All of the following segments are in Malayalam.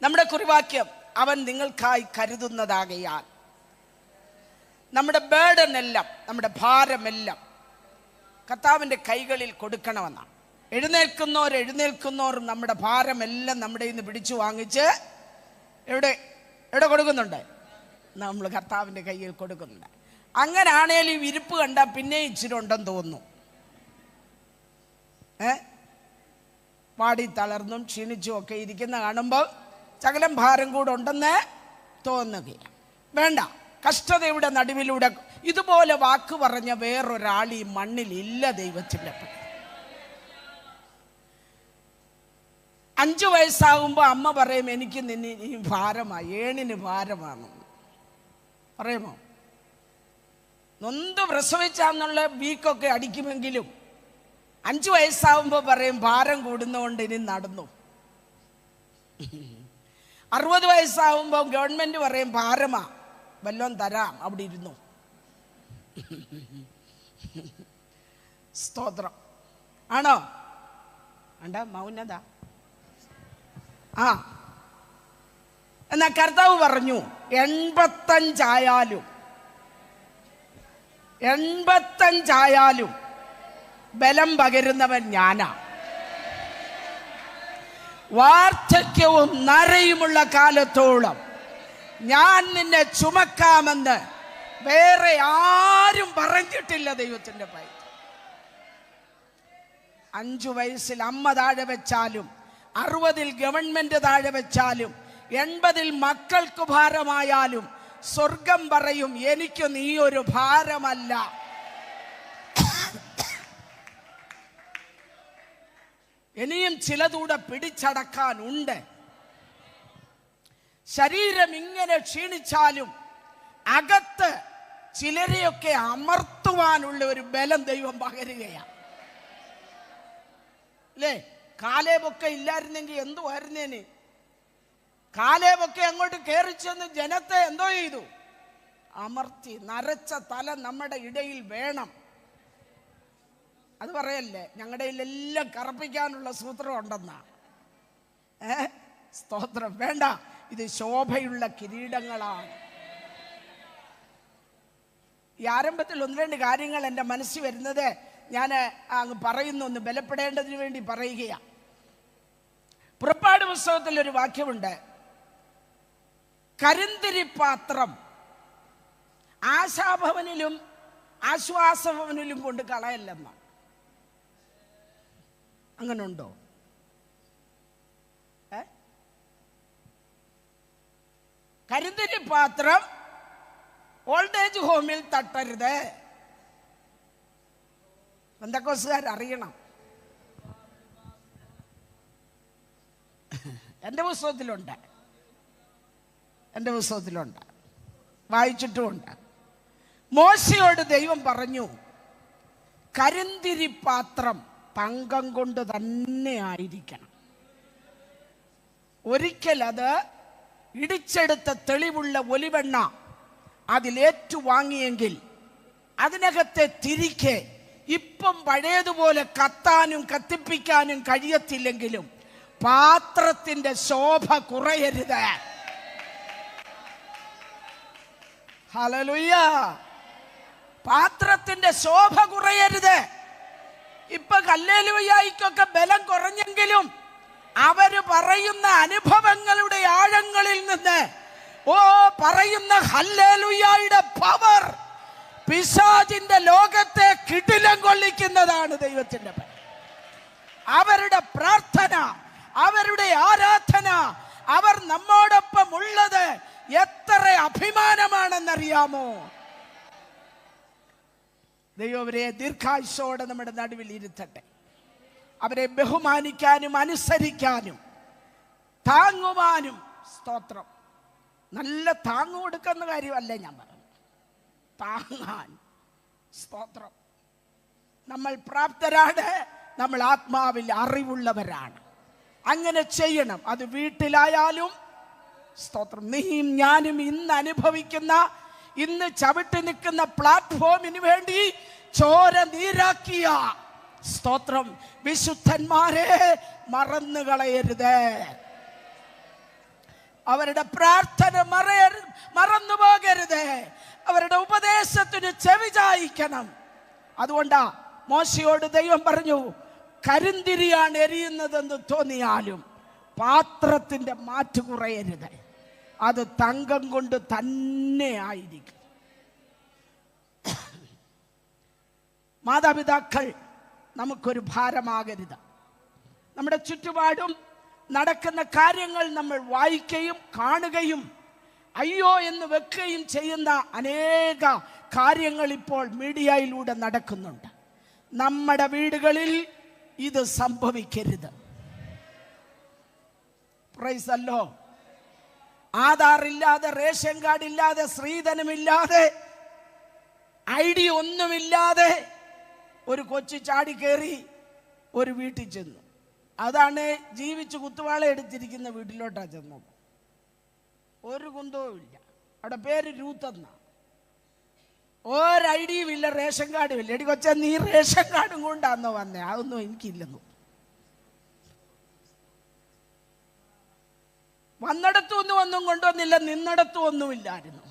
നമ്മുടെ കുറിവാക്യം, അവൻ നിങ്ങൾക്കായി കരുതുന്നതാകയാൽ. നമ്മുടെ ബേർഡൻ എല്ലാം, നമ്മുടെ ഭാരമെല്ലാം കർത്താവിൻ്റെ കൈകളിൽ കൊടുക്കണമെന്നാണ്. എഴുന്നേൽക്കുന്നവർ നമ്മുടെ ഭാരമെല്ലാം നമ്മുടെ നിന്ന് പിടിച്ചു വാങ്ങിച്ച് എവിടെ കൊടുക്കുന്നുണ്ട്? നമ്മൾ കർത്താവിൻ്റെ കയ്യിൽ കൊടുക്കുന്നുണ്ട്. അങ്ങനാണേലും വിരിപ്പ് കണ്ടാൽ പിന്നെ ഇച്ചിരി ഉണ്ടെന്ന് തോന്നുന്നു. പാടി തളർന്നും ക്ഷീണിച്ചും ഒക്കെ ഇരിക്കുന്ന കാണുമ്പോൾ ശകലം ഭാരം കൂടെ ഉണ്ടെന്ന് തോന്നുകയാണ്. വേണ്ട, കഷ്ടതയുടെ നടുവിലൂടെ ഇതുപോലെ വാക്ക് പറഞ്ഞ വേറൊരാൾ ഈ മണ്ണിലില്ല. ദൈവത്തിൻ്റെ 5 വയസ്സാകുമ്പോൾ അമ്മ പറയും, എനിക്ക് നിന്നെ ഭാരമായി, ഏണിന് ഭാരമാണ് പറയുമോ? നൊന്ത് പ്രസവിച്ചാന്നുള്ള വീക്കൊക്കെ അടിക്കുമെങ്കിലും 5 വയസ്സാകുമ്പോൾ പറയും ഭാരം കൂടുന്നതുകൊണ്ട് ഇനി നടന്നു. 60 വയസ്സാകുമ്പോൾ ഗവൺമെന്റ് പറയും ഭാരമാ, വല്ലോം തരാം, അവിടെ ഇരുന്നു. സ്തോത്രം. ആണോ? വേണ്ട, മൗനത. എന്നാ കർത്താവ് പറഞ്ഞു 85 ബലം പകരുന്നവൻ ഞാനാ. വാർദ്ധക്യവും നരയുമുള്ള കാലത്തോളം ഞാൻ നിന്നെ ചുമക്കാമെന്ന് വേറെ ആരും പറഞ്ഞിട്ടില്ല ദൈവത്തിൻ്റെ പൈ. 5 വയസ്സിൽ അമ്മ താഴെ വെച്ചാലും, 60 ഗവൺമെന്റ് താഴെ വെച്ചാലും, 80 മക്കൾക്ക് ഭാരമായാലും സ്വർഗം പറയും, എനിക്ക് നീ ഒരു ഭാരമല്ല. ഇനിയും ചിലതൂടെ പിടിച്ചടക്കാനുണ്ട്. ശരീരം ഇങ്ങനെ ക്ഷീണിച്ചാലും അകത്ത് ചിലരെയൊക്കെ അമർത്തുവാനുള്ള ഒരു ബലം ദൈവം പകരുകയാണ്. അല്ലേ? കാലേബൊക്കെ ഇല്ലായിരുന്നെങ്കിൽ എന്തുവായിരുന്നേന്? കാലേബൊക്കെ അങ്ങോട്ട് കയറി ചെന്ന് ജനത്തെ എന്തോ ചെയ്തു? അമർത്തി. നരച്ച തല നമ്മുടെ ഇടയിൽ വേണം. അത് പറയല്ലേ, ഞങ്ങളുടെ എല്ലാം കറപ്പിക്കാനുള്ള സൂത്രം ഉണ്ടെന്നാ. സ്തോത്രം. വേണ്ട, ഇത് ശോഭയുള്ള കിരീടങ്ങളാണ്. ഈ ആരംഭത്തിൽ 1-2 കാര്യങ്ങൾ എൻ്റെ മനസ്സിൽ വരുന്നത് ഞാൻ അങ്ങ് പറയുന്നു, ഒന്ന് ബലപ്പെടേണ്ടതിന് വേണ്ടി പറയുകയാണ്. പുറപ്പാട് പുസ്തകത്തിൽ ഒരു വാക്യമുണ്ട്, കരിന്തിരിപ്പാത്രം ആശാഭവനിലും ആശ്വാസഭവനിലും കൊണ്ട് കളയല്ലെന്ന. അങ്ങനെ ഉണ്ടോ? കരിന്തിരിപ്പാത്രം ഓൾഡ് ഏജ് ഹോമിൽ തട്ടരുത്. പെന്തക്കോസ്തുകാർ അറിയണം. എൻ്റെ പുസ്തകത്തിലുണ്ട്, വായിച്ചിട്ടുമുണ്ട്. മോശയോട് ദൈവം പറഞ്ഞു, കരിന്തിരിപ്പാത്രം തങ്കം കൊണ്ട് തന്നെ ആയിരിക്കണം. ഒരിക്കൽ അത് ഇടിച്ചെടുത്ത തെളിവുള്ള ഒലിവെണ്ണ അതിലേറ്റു വാങ്ങിയെങ്കിൽ അതിനകത്തെ തിരിക്ക് ഇപ്പം പഴയതുപോലെ കത്താനും കത്തിപ്പിക്കാനും കഴിയത്തില്ലെങ്കിലും പാത്രത്തിന്റെ ശോഭ കുറയരുത്. ഹല്ലേലൂയ. പാത്രത്തിന്റെ ശോഭ കുറയരുത്. ഇപ്പൊ ഹല്ലേലൂയയ്ക്കൊക്കെ ബലം കുറഞ്ഞെങ്കിലും അവര് പറയുന്ന അനുഭവങ്ങളുടെ ആഴങ്ങളിൽ നിന്ന് പറയുന്ന ഹല്ലേലൂയയുടെ പവർ പിശാചിന്റെ ലോകത്തെ കിടിലം കൊള്ളിക്കുന്നതാണ്. ദൈവത്തിന്റെ അവരുടെ പ്രാർത്ഥന, അവരുടെ ആരാധന, അവർ നമ്മോടൊപ്പം ഉള്ളത് എത്ര അഭിമാനമാണെന്നറിയാമോ? ദൈവം അവരെ ദീർഘായുസ്സോടെ നമ്മുടെ നടുവിൽ ഇരുത്തട്ടെ. അവരെ ബഹുമാനിക്കാനും അനുസരിക്കാനും താങ്ങുവാനും. സ്തോത്രം. നല്ല താങ്ങു കൊടുക്കുന്ന കാര്യമല്ല ഞാൻ പറഞ്ഞു, താങ്ങാൻ. സ്തോത്രം. നമ്മൾ പ്രാപ്തരാണ്, നമ്മൾ ആത്മാവിൽ അറിവുള്ളവരാണ്. അങ്ങനെ ചെയ്യണം. അത് വീട്ടിലായാലും. സ്തോത്രം. നീയും ഞാനും ഇന്ന് അനുഭവിക്കുന്ന, ഇന്ന് ചവിട്ടി നിൽക്കുന്ന പ്ലാറ്റ്ഫോമിന് വേണ്ടി ചോര നീരാക്കിയ സ്തോത്രം വിശുദ്ധന്മാരെ മറന്നു കളയരുത്. അവരുടെ പ്രാർത്ഥന മറന്നു പോകരുത്. അവരുടെ ഉപദേശത്തിന് ചെവി ചായിക്കണം. അതുകൊണ്ടാ മോശയോട് ദൈവം പറഞ്ഞു, കരിന്തിരിയാണ് എരിയുന്നതെന്ന് തോന്നിയാലും പാത്രത്തിന്റെ മാറ്റ് കുറയരുത്, അത് തങ്കം കൊണ്ട് തന്നെ ആയിരിക്കും. മാതാപിതാക്കൾ നമുക്കൊരു ഭാരമാകരുത്. നമ്മുടെ ചുറ്റുപാടും നടക്കുന്ന കാര്യങ്ങൾ നമ്മൾ വായിക്കുകയും കാണുകയും അയ്യോ എന്ന് വെക്കുകയും ചെയ്യുന്ന അനേക കാര്യങ്ങൾ ഇപ്പോൾ മീഡിയയിലൂടെ നടക്കുന്നുണ്ട്. നമ്മുടെ വീടുകളിൽ ഇത് സംഭവിക്കരുത്. പ്രൈസ് അല്ലോ. ആധാർ ഇല്ലാതെ, റേഷൻ കാർഡ് ഇല്ലാതെ, സ്ത്രീധനമില്ലാതെ, ID ഒന്നുമില്ലാതെ ഒരു കൊച്ചു ചാടി കയറി ഒരു വീട്ടിൽ ചെന്നു. അതാണ് ജീവിച്ച് കുത്തുവാള എടുത്തിരിക്കുന്ന വീട്ടിലോട്ടാ ചെന്നത്. ഒരു കുന്തവും ഇല്ല. അവിടെ പേര് രൂത്തെന്ന. ഒരൈഡിയും ഇല്ല, റേഷൻ കാർഡും ഇല്ല. എടി കൊച്ച, നീ റേഷൻ കാർഡും കൊണ്ടാന്നോ വന്നേ? അതൊന്നും എനിക്കില്ലെന്നു. വന്നിടത്തും ഒന്നും കൊണ്ടുവന്നില്ല, നിന്നിടത്തും ഒന്നുമില്ലായിരുന്നു.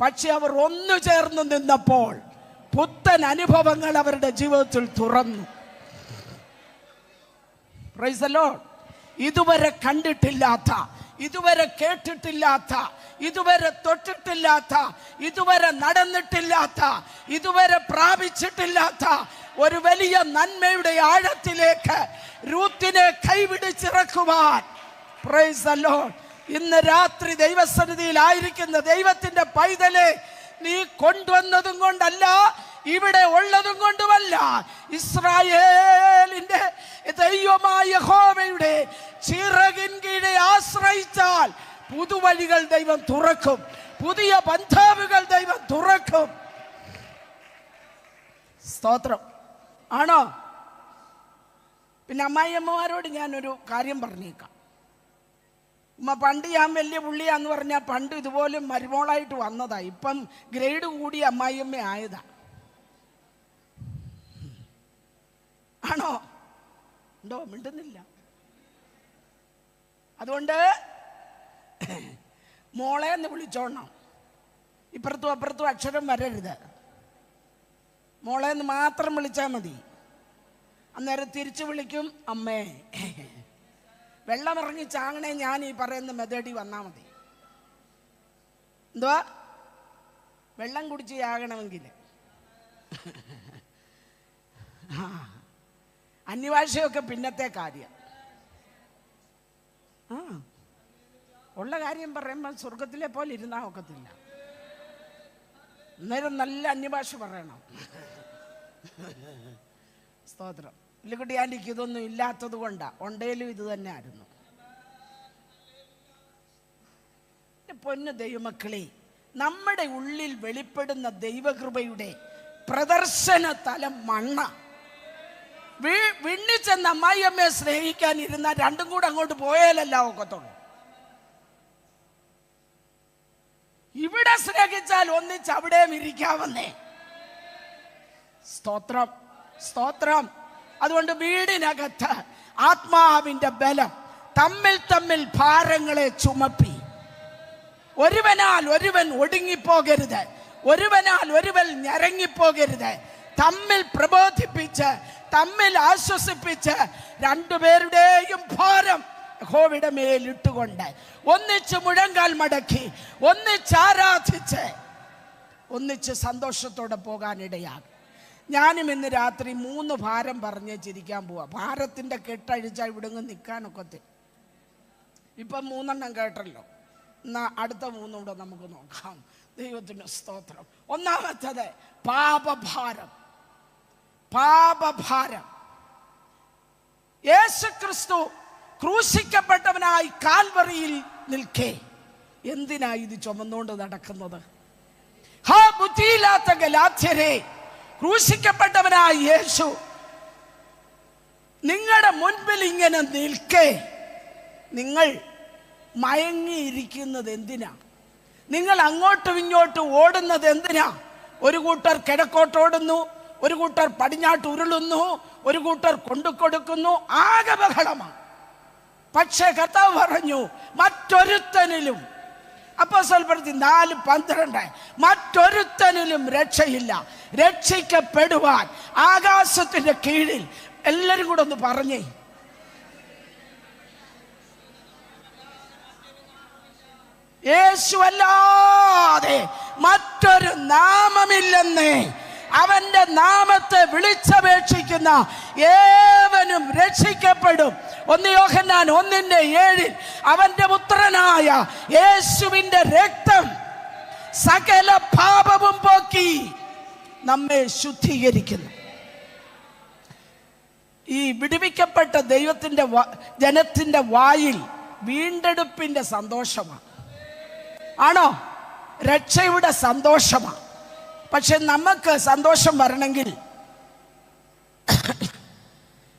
പക്ഷെ അവർ ഒന്നു ചേർന്ന് നിന്നപ്പോൾ പുത്തൻ അനുഭവങ്ങൾ അവരുടെ ജീവിതത്തിൽ തുറന്നു. Price the Lord. ഇതുവരെ കണ്ടിട്ടില്ലാത്ത, ഇതുവരെ കേട്ടിട്ടില്ലാത്ത, ഇതുവരെ തൊട്ടിട്ടില്ലാത്ത, ഇതുവരെ നടന്നിട്ടില്ലാത്ത, ഇതുവരെ പ്രാപിച്ചിട്ടില്ലാത്ത ഒരു വലിയ നന്മയുടെ ആഴത്തിലേക്ക് രൂത്തിനെ കൈപിടിച്ചിറക്കുവാൻ, പ്രൈസ് ദി ലോർഡ്, ഇന്ന് രാത്രി ദൈവസന്നിധിയിലായിരിക്കുന്ന ദൈവത്തിന്റെ പൈതലെ, നീ കൊണ്ടുവന്നതും കൊണ്ടല്ല, ഇവിടെ ഉള്ളതും കൊണ്ടുമല്ല, ഇസ്രായേലിന്റെ ദൈവമായ യഹോവയുടെ ചിറകിൻ കീഴെ ആശ്രയിച്ചാൽ പുതുവഴികൾ ദൈവം തുറക്കും, പുതിയ ബന്ധാവുകൾ ദൈവം തുറക്കും. സ്തോത്രം. ആണോ? പിന്നെ അമ്മായിയമ്മമാരോട് ഞാനൊരു കാര്യം പറഞ്ഞേക്കാം. പണ്ട് ഞാൻ വലിയ പുള്ളിയാന്ന് പറഞ്ഞാൽ പണ്ട് ഇതുപോലെ മരുമോളായിട്ട് വന്നതാ. ഇപ്പം ഗ്രേഡ് കൂടി അമ്മായിയമ്മ ആയതാ. ആണോ? ഉണ്ടോ? മിണ്ടുന്നില്ല. അതുകൊണ്ട് മോളെ എന്ന് വിളിച്ചോണം. ഇപ്പുറത്തും അപ്പുറത്തും അക്ഷരം വരരുത്. മോളെ എന്ന് മാത്രം വിളിച്ചാൽ മതി. അന്നേരം തിരിച്ചു വിളിക്കും അമ്മേ. വെള്ളമിറങ്ങി ചാങ്ങണേ ഞാൻ ഈ പറയുന്ന മെതേടി വന്നാൽ മതി. എന്തുവാ? വെള്ളം കുടിച്ച് ചാകണമെങ്കിൽ. അന്യഭാഷയൊക്കെ പിന്നത്തെ കാര്യം. ഉള്ള കാര്യം പറയുമ്പോൾ സ്വർഗത്തിലെ പോലെ ഇരുന്നാൽ ഒക്കത്തില്ല. അന്നേരം നല്ല അന്യഭാഷ പറയണം. സ്തോത്രം. ഇല്ലുകുട്ടി ആൻറ്റിക്ക് ഇതൊന്നും ഇല്ലാത്തത് കൊണ്ടാണ്. ഉണ്ടേലും ഇത് തന്നെ ആയിരുന്നു. പൊന്നു ദൈവമക്കളെ, നമ്മുടെ ഉള്ളിൽ വെളിപ്പെടുന്ന ദൈവകൃപയുടെ പ്രദർശന തലം മണ്ണ. വിണ്ണിച്ചെന്ന് അമ്മായിയമ്മയെ സ്നേഹിക്കാനിരുന്ന രണ്ടും കൂടെ അങ്ങോട്ട് പോയാലല്ല ഒക്കത്തുള്ളൂ. ഇവിടെ സ്നേഹിച്ചാൽ ഒന്നിച്ച് അവിടെയും ഇരിക്കാമെന്നേ. സ്തോത്രം, സ്തോത്രം. അതുകൊണ്ട് വീടിനകത്ത് ആത്മാവിന്റെ ബലം തമ്മിൽ തമ്മിൽ ഭാരങ്ങളെ ചുമപ്പി, ഒരുവനാൽ ഒരുവൻ ഒടുങ്ങിപ്പോകരുത്, ഒരുവനാൽ ഒരുവൻ ഞരങ്ങിപ്പോകരുത്, തമ്മിൽ പ്രബോധിപ്പിച്ച്, തമ്മിൽ ആശ്വസിപ്പിച്ച്, രണ്ടുപേരുടെയും ഭാരം യഹോവയുടെ മേലിട്ടുകൊണ്ട് ഒന്നിച്ച് മുഴങ്കാൽ മടക്കി, ഒന്നിച്ച് ആരാധിച്ച്, ഒന്നിച്ച് സന്തോഷത്തോടെ പോകാനിടയാകും. ഞാനും ഇന്ന് രാത്രി 3 ഭാരം പറഞ്ഞ് ചിരിക്കാൻ പോവാ. ഭാരത്തിന്റെ കെട്ടഴിച്ചാൽ ഇവിടെങ്ങ് നിൽക്കാനൊക്കത്തെ. ഇപ്പം 3 എണ്ണം കേട്ടല്ലോ. എന്നാ അടുത്ത 3 കൂടെ നമുക്ക് നോക്കാം. ദൈവത്തിന് സ്തോത്രം. ഒന്നാമത്തത് പാപഭാരം. പാപഭാരം. യേശുക്രിസ്തു ക്രൂശിക്കപ്പെട്ടവനായി കാൽവറിയിൽ നിൽക്കേ എന്തിനാ ഇത് ചുമന്നുകൊണ്ട് നടക്കുന്നത്? ഹാ ബുദ്ധിയില്ലാത്ത ഗലാത്യരെ, ക്രൂശിക്കപ്പെട്ടവനായ യേശു നിങ്ങളുടെ മുൻപിൽ ഇങ്ങനെ നിൽക്കേ നിങ്ങൾ മയങ്ങിയിരിക്കുന്നത് എന്തിനാ? നിങ്ങൾ അങ്ങോട്ടും ഇങ്ങോട്ടും ഓടുന്നത് എന്തിനാ? ഒരു കൂട്ടർ കിഴക്കോട്ടോടുന്നു, ഒരു കൂട്ടർ പടിഞ്ഞാട്ട് ഉരുളുന്നു, ഒരു കൂട്ടർ കൊണ്ടുകൊടുക്കുന്നു. ആകെ ബഹളമാണ്. പക്ഷേ കർത്താവ് പറഞ്ഞു മറ്റൊരുത്തനിലും, അപ്പോസ്തലർ പ്രവൃത്തി 4:12, മറ്റൊരുത്തനിലും രക്ഷയില്ല. രക്ഷിക്കപ്പെടുവാൻ ആകാശത്തിന്റെ കീഴിൽ, എല്ലാരും കൂടെ ഒന്ന് പറഞ്ഞേ, യേശുവല്ലാതെ മറ്റൊരു നാമമില്ലെന്നേ. അവന്റെ നാമത്തെ വിളിച്ചപേക്ഷിക്കുന്ന ഏവനും രക്ഷിക്കപ്പെടും. 1 യോഹന്നാൻ 1:7 അവന്റെ പുത്രനായ യേശുവിന്റെ രക്തം സകല പാപവും പോക്കി നമ്മെ ശുദ്ധീകരിക്കുന്നു. ഈ വിടുവിക്കപ്പെട്ട ദൈവത്തിന്റെ ജനത്തിന്റെ വായിൽ വീണ്ടെടുപ്പിന്റെ സന്തോഷമാണ്. ആണോ? രക്ഷയുടെ സന്തോഷമാണ്. പക്ഷെ നമുക്ക് സന്തോഷം വരണമെങ്കിൽ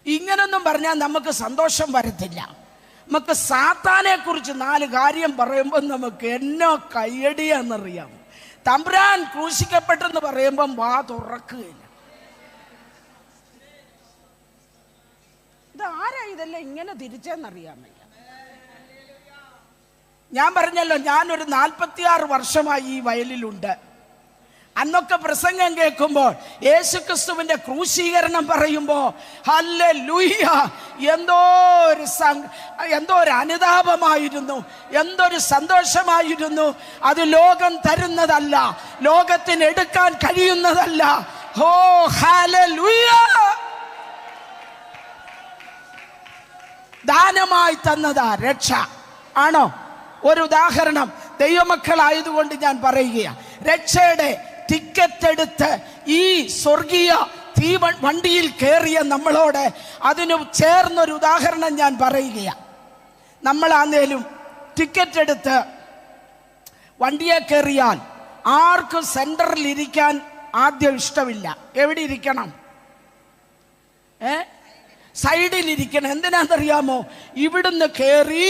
ഇങ്ങനൊന്നും പറഞ്ഞാൽ നമുക്ക് സന്തോഷം വരത്തില്ല. നമുക്ക് സാത്താനെ കുറിച്ച് 4 കാര്യം പറയുമ്പോൾ നമുക്ക് എന്നോ കയ്യടിയാന്നറിയാം. തമ്പുരാൻ ക്രൂശിക്കപ്പെട്ടെന്ന് പറയുമ്പം വാ തുറക്കുകയില്ല. ഇതാരാ ഇതെല്ലാം ഇങ്ങനെ തിരിച്ചെന്നറിയാൻ വയ്യ. ഞാൻ പറഞ്ഞല്ലോ, ഞാനൊരു 46 വർഷമായി ഈ വയലിലുണ്ട്. അന്നൊക്കെ പ്രസംഗം കേൾക്കുമ്പോൾ യേശുക്രിസ്തുവിന്റെ ക്രൂശീകരണം പറയുമ്പോൾ ഹല്ലേലൂയ, എന്തോ ഒരു അനുതാപമായിരുന്നു, എന്തൊരു സന്തോഷമായിരുന്നു. അത് ലോകം തരുന്നതല്ല, ലോകത്തിന് എടുക്കാൻ കഴിയുന്നതല്ല. ഓ ഹല്ലേലൂയ, ദാനമായി തന്നതാ രക്ഷ. ആണോ? ഒരു ഉദാഹരണം ദൈവമക്കളായതുകൊണ്ട് ഞാൻ പറയുകയാണ്. രക്ഷയുടെ ടിക്കറ്റ് എടുത്ത് ഈ സ്വർഗീയ വണ്ടിയിൽ കയറിയ നമ്മളോട് അതിന് ചേർന്നൊരു ഉദാഹരണം ഞാൻ പറയുകയാണ്. നമ്മളാന്നേലും ടിക്കറ്റ് എടുത്ത് വണ്ടിയെ കയറിയാൽ ആർക്കും സെൻറ്ററിൽ ഇരിക്കാൻ ആദ്യം ഇഷ്ടമില്ല. എവിടെ ഇരിക്കണം? സൈഡിലിരിക്കണം. എന്തിനാണെന്നറിയാമോ? ഇവിടുന്ന് കയറി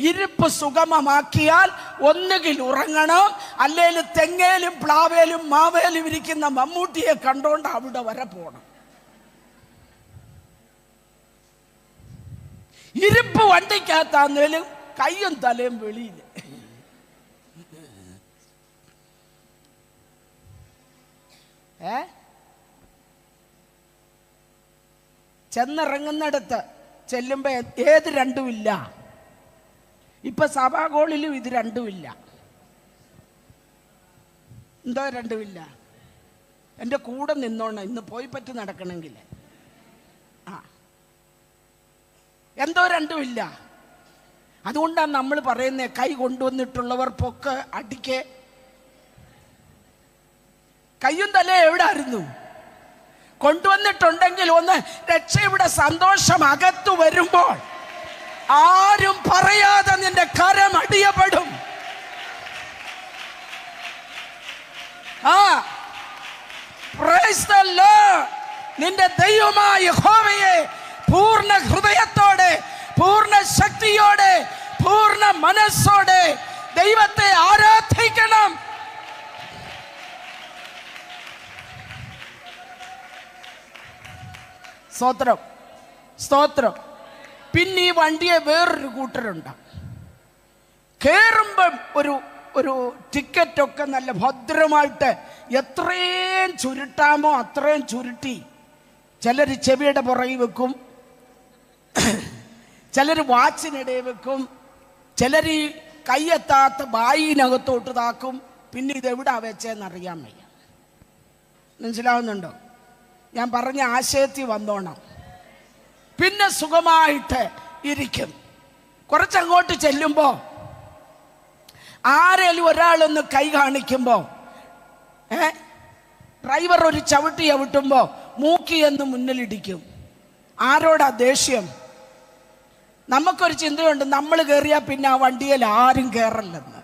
ഇരിപ്പ് സുഗമമാക്കിയാൽ ഒന്നുകിൽ ഉറങ്ങണം, അല്ലെങ്കിൽ തെങ്ങേലും പ്ലാവേലും മാവേലും ഇരിക്കുന്ന മമ്മൂട്ടിയെ കണ്ടോണ്ട് അവിടെ വരെ പോകണം. ഇരിപ്പ് വണ്ടിക്കകത്താന്നേലും കയ്യും തലയും വെളിയിൽ. ചെന്നിറങ്ങുന്നിടത്ത് ചെല്ലുമ്പോ ഏത് രണ്ടുമില്ല. ഇപ്പൊ സഭാഗോളിലും ഇത് രണ്ടുമില്ല. എന്തോ രണ്ടുമില്ല? എൻ്റെ കൂടെ നിന്നോണം, ഇന്ന് പോയി പറ്റി നടക്കണമെങ്കിൽ. എന്തോ രണ്ടുമില്ല. അതുകൊണ്ടാണ് നമ്മൾ പറയുന്നത്, കൈ കൊണ്ടുവന്നിട്ടുള്ളവർ പൊക്ക് അടിക്ക്. കയ്യും തല എവിടെ ആയിരുന്നു? കൊണ്ടുവന്നിട്ടുണ്ടെങ്കിൽ ഒന്ന് രക്ഷയുടെ സന്തോഷം അകത്തു വരുമ്പോൾ ആരും പറയാതെ നിന്റെ കരം അടിയപ്പെടും. Price the Lord. നിന്റെ ദൈവമായ യഹോവയെ പൂർണ്ണ ഹൃദയത്തോടെ, പൂർണ്ണ ശക്തിയോടെ, പൂർണ്ണ മനസ്സോടെ ദൈവത്തെ ആരാധിക്കണം. സ്തോത്രം, സ്തോത്രം. പിന്നെ ഈ വണ്ടിയെ വേറൊരു കൂട്ടരുണ്ട്. കയറുമ്പം ഒരു ടിക്കറ്റൊക്കെ നല്ല ഭദ്രമായിട്ട് എത്രയും ചുരുട്ടാമോ അത്രയും ചുരുട്ടി ചിലർ ചെവിയുടെ പുറകിൽ വെക്കും, ചിലർ വാച്ചിനിടയിൽ വെക്കും, ചിലർ ഈ കയ്യെത്താത്ത ബായിനകത്തോട്ട് താക്കും. പിന്നെ ഇതെവിടാ വെച്ചതെന്നറിയാൻ വയ്യ. മനസ്സിലാവുന്നുണ്ടോ? ഞാൻ പറഞ്ഞ ആശയത്തിൽ വന്നോണം. പിന്നെ സുഖമായിട്ട് ഇരിക്കും. കുറച്ചങ്ങോട്ട് ചെല്ലുമ്പോൾ ആരേലും ഒരാളൊന്ന് കൈ കാണിക്കുമ്പോൾ ഡ്രൈവർ ഒരു ചവിട്ടി ചവിട്ടുമ്പോൾ മൂക്കി എന്ന് മുന്നിലിടിക്കും. ആരോടാ ദേഷ്യം? നമുക്കൊരു ചിന്തയുണ്ട്, നമ്മൾ കയറിയാൽ പിന്നെ ആ വണ്ടിയിൽ ആരും കയറല്ലെന്ന്.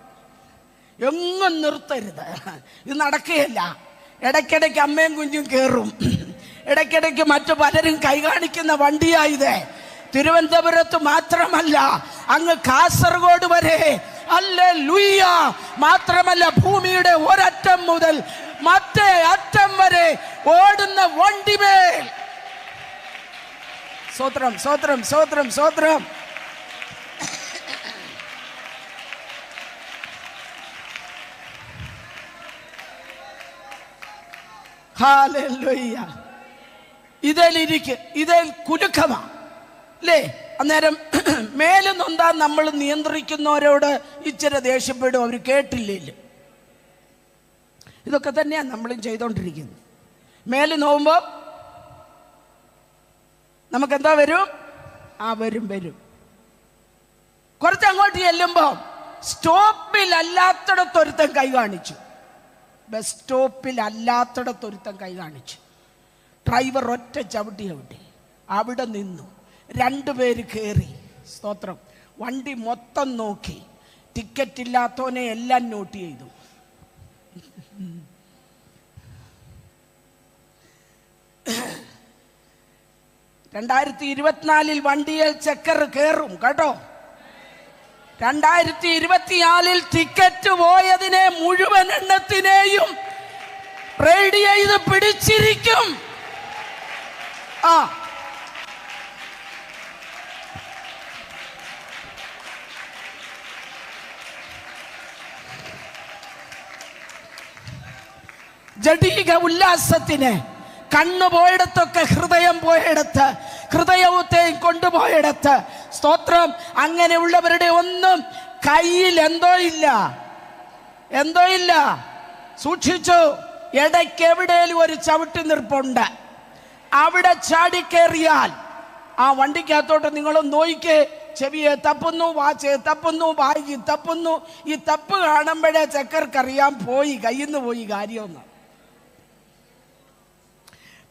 എങ്ങും നിർത്തരുത്, ഇത് നടക്കുകയില്ല. ഇടയ്ക്കിടയ്ക്ക് അമ്മയും കുഞ്ഞും കയറും, ഇടയ്ക്കിടയ്ക്ക് മറ്റു പലരും കൈ കാണിക്കുന്ന വണ്ടിയായത്. തിരുവനന്തപുരത്ത് മാത്രമല്ല, അങ്ങ് കാസർഗോഡ് വരെ, ഹല്ലേലൂയ, മാത്രമല്ല ഭൂമിയുടെ ഒരറ്റം മുതൽ മറ്റേ അറ്റം വരെ ഓടുന്ന വണ്ടിമേൽ. സ്വത്രം സ്വത്രം സ്വത്രം സ്വത്രം. ഹല്ലേലൂയ. ഇതിൽ കുലുക്കമാ അല്ലേ? അന്നേരം മേല് നൊന്താൻ നമ്മൾ നിയന്ത്രിക്കുന്നവരോട് ഇച്ചിരി ദേഷ്യപ്പെടും, അവർ കേട്ടില്ലല്ലോ. ഇതൊക്കെ തന്നെയാണ് നമ്മളും ചെയ്തോണ്ടിരിക്കുന്നത്. മേല് നോവുമ്പോൾ നമുക്കെന്താ വരും? വരും. കുറച്ചങ്ങോട്ട് ചെല്ലുമ്പോൾ സ്റ്റോപ്പിൽ അല്ലാത്തിടത്തൊരുത്തൻ കൈ കാണിച്ചു. ബസ് സ്റ്റോപ്പിൽ അല്ലാത്തിടത്തൊരുത്തൻ കൈ കാണിച്ചു. ഡ്രൈവർ ഒറ്റ ചവിട്ടി അവിടെ നിന്നു. 2 പേര് കയറി. സ്തോത്രം. വണ്ടി മൊത്തം നോക്കി. ടിക്കറ്റ് ഇല്ലാത്തവനെ എല്ലാം നോട്ട് ചെയ്തു. (2024) വണ്ടിയിൽ ചെക്കർ കയറും കേട്ടോ. 2024 ടിക്കറ്റ് പോയതിനെ മുഴുവൻ എണ്ണത്തിനെയും റെയ്ഡ് ചെയ്ത് പിടിച്ചിരിക്കും. ജഡീക ഉല്ലാസത്തിന് കണ്ണു പോയിടത്തൊക്കെ ഹൃദയം പോയിടത്ത്, ഹൃദയത്തെയും കൊണ്ടുപോയിടത്ത്. സ്തോത്രം. അങ്ങനെയുള്ളവരുടെ ഒന്നും കയ്യിൽ എന്തോ ഇല്ല. സൂക്ഷിച്ചു. ഇടയ്ക്ക് എവിടെയും ഒരു ചവിട്ടി നിൽപ്പുണ്ട്. അവിടെ ചാടിക്കേറിയാൽ ആ വണ്ടിക്കകത്തോട്ട് നിങ്ങളും നോയിക്ക്. ചെവിയെ തപ്പുന്നു, വാച്ചയെ തപ്പുന്നു, ബാഗിൽ തപ്പുന്നു. ഈ തപ്പ് കാണുമ്പോഴേ ചെക്കർക്കറിയാൻ കയ്യിൽ നിന്ന് പോയി കാര്യമൊന്ന്.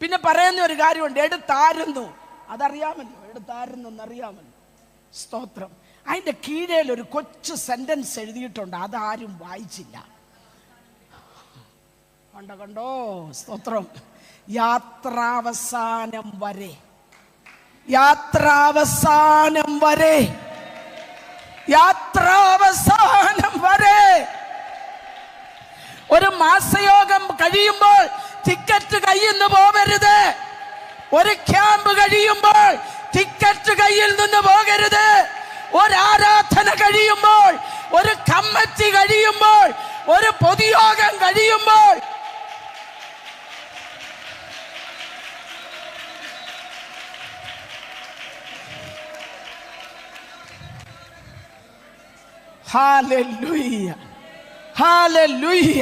പിന്നെ പറയുന്ന ഒരു കാര്യമുണ്ട്, എടുത്താരുന്നു. അതറിയാമല്ലോ, എടുത്താരുന്നറിയാമല്ലോ. സ്തോത്രം. അതിൻ്റെ കീഴേൽ ഒരു കൊച്ചു സെന്റൻസ് എഴുതിയിട്ടുണ്ട്, അതാരും വായിച്ചില്ല. കണ്ടോ? സ്തോത്രം. യാത്രാവസാനം വരെ ഒരു മാസയോഗം കഴിയുമ്പോൾ ടിക്കറ്റ് കയ്യിൽ നിന്ന് പോകരുത്. ഒരു ക്യാമ്പ് കഴിയുമ്പോൾ ടിക്കറ്റ് കയ്യിൽ നിന്ന് പോകരുത്. ഒരു ആരാധന കഴിയുമ്പോൾ, ഒരു കമ്മിറ്റി കഴിയുമ്പോൾ, ഒരു പൊതുയോഗം കഴിയുമ്പോൾ ഹല്ലേലൂയ, ഹല്ലേലൂയ.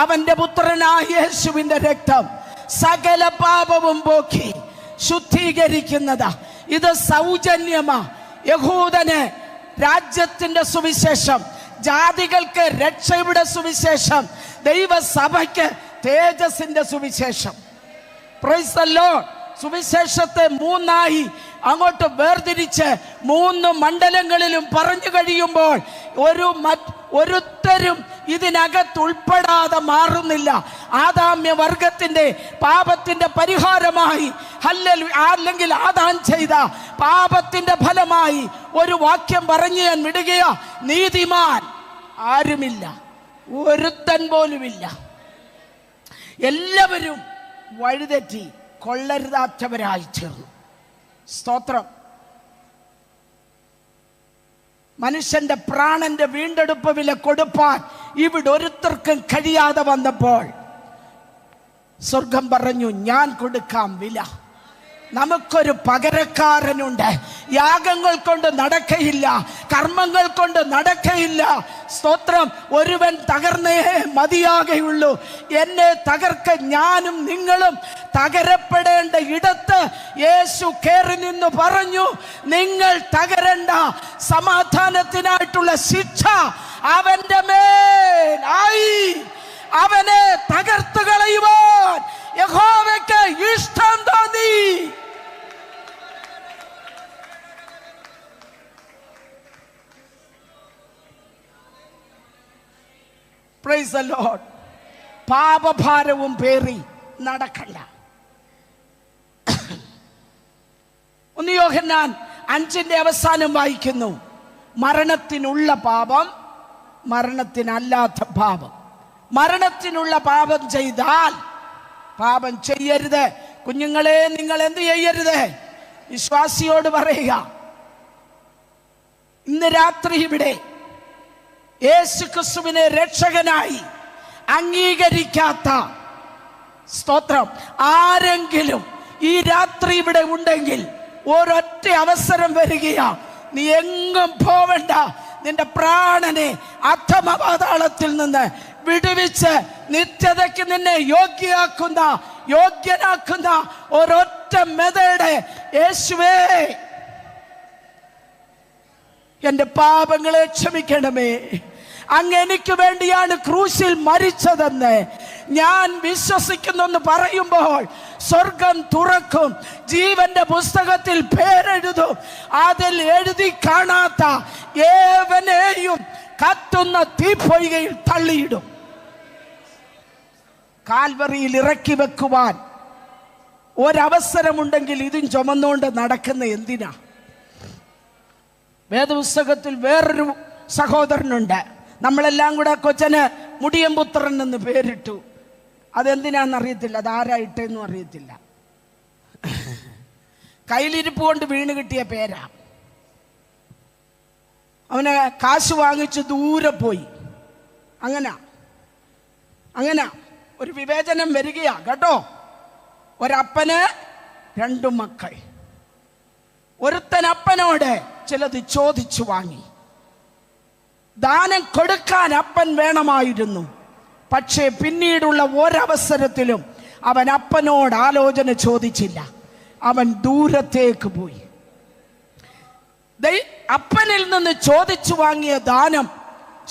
അവന്റെ പുത്രനായ യേശുവിന്റെ രക്തം സകല പാപവും പോക്കി ശുദ്ധീകരിക്കുന്നതാ. ഇത് സൗജന്യമാ. യഹൂദന് രാജ്യത്തിന്റെ സുവിശേഷം, ജാതികൾക്ക് രക്ഷയുടെ സുവിശേഷം, ദൈവസഭയ്ക്ക് തേജസ്സിന്റെ സുവിശേഷം. Praise the lord. സുവിശേഷത്തെ 3ആയി അങ്ങോട്ട് വേർതിരിച്ച് 3 മണ്ഡലങ്ങളിലും പറഞ്ഞു കഴിയുമ്പോൾ ഒരുത്തരും ഇതിനകത്ത് ഉൾപ്പെടാതെ മാറുന്നില്ല. ആദാമ്യ വർഗത്തിന്റെ പാപത്തിന്റെ പരിഹാരമായി അല്ലെങ്കിൽ ആദാം ചെയ്ത പാപത്തിന്റെ ഫലമായി ഒരു വാക്യം പറഞ്ഞു ഞാൻ വിടുകയാ. നീതിമാൻ ആരുമില്ല, ഒരുത്തൻ പോലുമില്ല. എല്ലാവരും വഴിതെറ്റി കൊള്ളരുതാത്തവരായി ചേർന്നു. സ്തോത്രം. മനുഷ്യന്റെ പ്രാണന്റെ വീണ്ടെടുപ്പ് വില കൊടുപ്പാൻ ഇവിടെ ഒരുത്തർക്കും കഴിയാതെ വന്നപ്പോൾ സ്വർഗം പറഞ്ഞു, ഞാൻ കൊടുക്കാം വില. നമുക്കൊരു പകരക്കാരനുണ്ട്. യാഗങ്ങൾ കൊണ്ട് നടക്കയില്ല, കർമ്മങ്ങൾ കൊണ്ട് നടക്കയില്ല. സ്തോത്രം. ഒരുവൻ തകർന്നേ മതിയാകെയുള്ളൂ. എന്നെ തകർക്ക ഞാനും നിങ്ങളും തകരപ്പെടേണ്ട ഇടത്ത് യേശു കയറി നിന്ന് പറഞ്ഞു, നിങ്ങൾ തകരണ്ട, സമാധാനത്തിനായിട്ടുള്ള ശിക്ഷ അവന്റെ മേൽ ആയി. അവനെ തകർത്തു കളയുവാൻ യഹോവയ്ക്ക് ഇഷ്ടം തോന്നി. Price the Lord. പാപഭാരവും പേറി നടക്കണ്ട. 1 യോഹന്നാൻ 5 അവസാനം വായിക്കുന്നു, മരണത്തിനുള്ള പാപം, മരണത്തിനല്ലാത്ത പാപം. മരണത്തിനുള്ള പാപം ചെയ്താൽ, പാപം ചെയ്യരുത്. കുഞ്ഞുങ്ങളെ, നിങ്ങൾ എന്ത് ചെയ്യരുത്? വിശ്വാസിയോട് പറയുക, ഇന്ന് രാത്രി ഇവിടെ യേശു ക്രിസ്തുവിനെ രക്ഷകനായി അംഗീകരിക്കാത്ത സ്തോത്രം. ആരെങ്കിലും ഈ രാത്രി ഇവിടെ ഉണ്ടെങ്കിൽ ഒരൊറ്റ അവസരം വരികയാ. നീ എങ്ങും പോവണ്ട. നിന്റെ പ്രാണനെ അധമപാതാളത്തിൽ നിന്ന് വിടുവിച്ച് നിത്യതയ്ക്ക് നിന്നെ യോഗ്യനാക്കുന്ന ഒരൊറ്റ മെതേഡ്. യേശുവേ, എന്റെ പാപങ്ങളെ ക്ഷമിക്കണമേ. അങ്ങ് എനിക്ക് വേണ്ടിയാണ് ക്രൂശിൽ മരിച്ചതെന്ന് ഞാൻ വിശ്വസിക്കുന്നെന്ന് പറയുമ്പോൾ സ്വർഗം തുറക്കും, ജീവന്റെ പുസ്തകത്തിൽ പേരെഴുതും. അതിൽ എഴുതി കാണാത്ത ഏവനെയും കത്തുന്ന തീപ്പൊയ്കയിൽ തള്ളിയിടും. കാൽവറിയിൽ ഇറക്കി വെക്കുവാൻ ഒരവസരമുണ്ടെങ്കിൽ ഇതും ചുമന്നുകൊണ്ട് നടക്കുന്ന എന്തിനാ? വേദപുസ്തകത്തിൽ വേറൊരു സഹോദരനുണ്ട്. നമ്മളെല്ലാം കൂടെ കൊച്ചന് മുടിയംപുത്രൻ എന്ന് പേരിട്ടു. അതെന്തിനാണെന്നറിയത്തില്ല, അതാരായിട്ടെന്നും അറിയത്തില്ല. കയ്യിലിരിപ്പ് കൊണ്ട് വീണ് കിട്ടിയ പേരാ. അവനെ കാശ് വാങ്ങിച്ച് ദൂരെ പോയി. അങ്ങനെ ഒരു വിവേചനം വരികയാ കേട്ടോ. ഒരപ്പന് 2 മക്കൾ. ഒരുത്തൻ അപ്പനോട് ചിലത് ചോദിച്ചു വാങ്ങി. ദാനം കൊടുക്കാൻ അപ്പൻ വേണമായിരുന്നു. പക്ഷേ പിന്നീടുള്ള ഒരവസരത്തിലും അവൻ അപ്പനോട് ആലോചന ചോദിച്ചില്ല. അവൻ ദൂരത്തേക്ക് പോയി. അപ്പനിൽ നിന്ന് ചോദിച്ചു വാങ്ങിയ ദാനം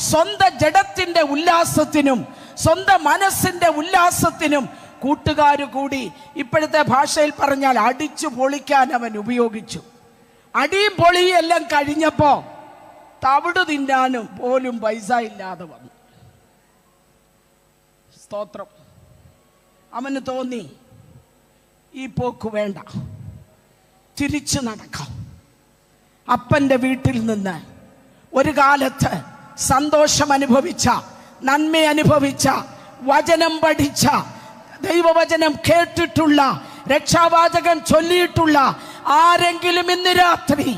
സ്വന്തം ജഡത്തിന്റെ ഉല്ലാസത്തിനും സ്വന്തം മനസ്സിന്റെ ഉല്ലാസത്തിനും കൂട്ടുകാർ കൂടി, ഇപ്പോഴത്തെ ഭാഷയിൽ പറഞ്ഞാൽ അടിച്ചു പൊളിക്കാൻ അവൻ ഉപയോഗിച്ചു. അടിയും പൊളിയും എല്ലാം കഴിഞ്ഞപ്പോ തവിട് തിന്നാനും പോലും പൈസ ഇല്ലാതെ വന്നു. സ്തോത്രം. അവന് തോന്നി ഈ പോക്ക് വേണ്ട, തിരിച്ചു നടക്കാം. അപ്പന്റെ വീട്ടിൽ നിന്ന് ഒരു കാലത്ത് സന്തോഷം അനുഭവിച്ച, നന്മ അനുഭവിച്ച, വചനം പഠിച്ച, ദൈവവചനം കേട്ടിട്ടുള്ള, രക്ഷാവാചകം ചൊല്ലിയിട്ടുള്ള ആരെങ്കിലും ഇന്ന് രാത്രി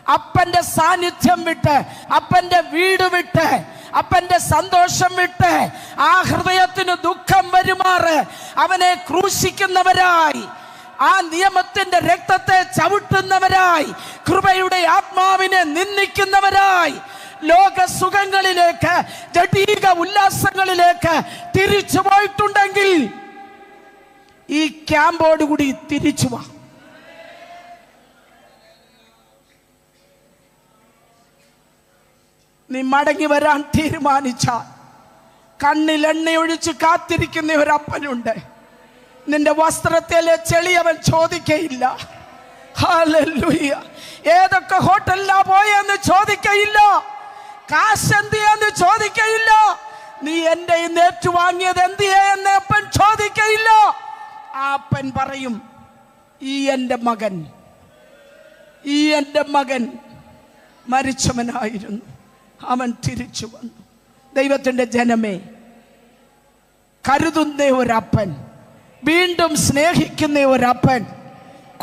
അപ്പന്റെ സാന്നിധ്യം വിട്ട്, അപ്പന്റെ വീട് വിട്ട്, അപ്പന്റെ സന്തോഷം വിട്ട്, ആ ഹൃദയത്തിന് ദുഃഖം വരുമാറ് അവനെ ക്രൂശിക്കുന്നവരായി, ആ നിയമത്തിന്റെ രക്തത്തെ ചവിട്ടുന്നവരായി, കൃപയുടെ ആത്മാവിനെ നിന്ദിക്കുന്നവരായി, ലോക സുഖങ്ങളിലേക്ക്, ജഡീക ഉല്ലാസങ്ങളിലേക്ക് തിരിച്ചു പോയിട്ടുണ്ടെങ്കിൽ ഈ ക്യാമ്പോട് കൂടി തിരിച്ചു വാ. നീ മടങ്ങി വരാൻ തീരുമാനിച്ചാൽ കണ്ണിൽ എണ്ണയൊഴിച്ച് കാത്തിരിക്കുന്ന ഒരപ്പനുണ്ട്. നിന്റെ വസ്ത്രത്തിലെ ചെളി അവൻ ചോദിക്കയില്ല. ഹല്ലേലൂയ. ഏതൊക്കെ ഹോട്ടലിലാ പോയെന്ന് ചോദിക്കയില്ല, കാശ് എന്തിയെന്ന് ചോദിക്കയില്ല, നീ എന്റെ നേറ്റു വാങ്ങിയത് എന്തിയെ എന്ന് അപ്പൻ ചോദിക്കയില്ല. ആ അപ്പൻ പറയും, ഈ എൻ്റെ മകൻ മരിച്ചവനായിരുന്നു, അവൻ തിരിച്ചു വന്നു. ദൈവത്തിന്റെ ജനമേ, കരുതുന്ന ഒരപ്പൻ, വീണ്ടും സ്നേഹിക്കുന്ന ഒരപ്പൻ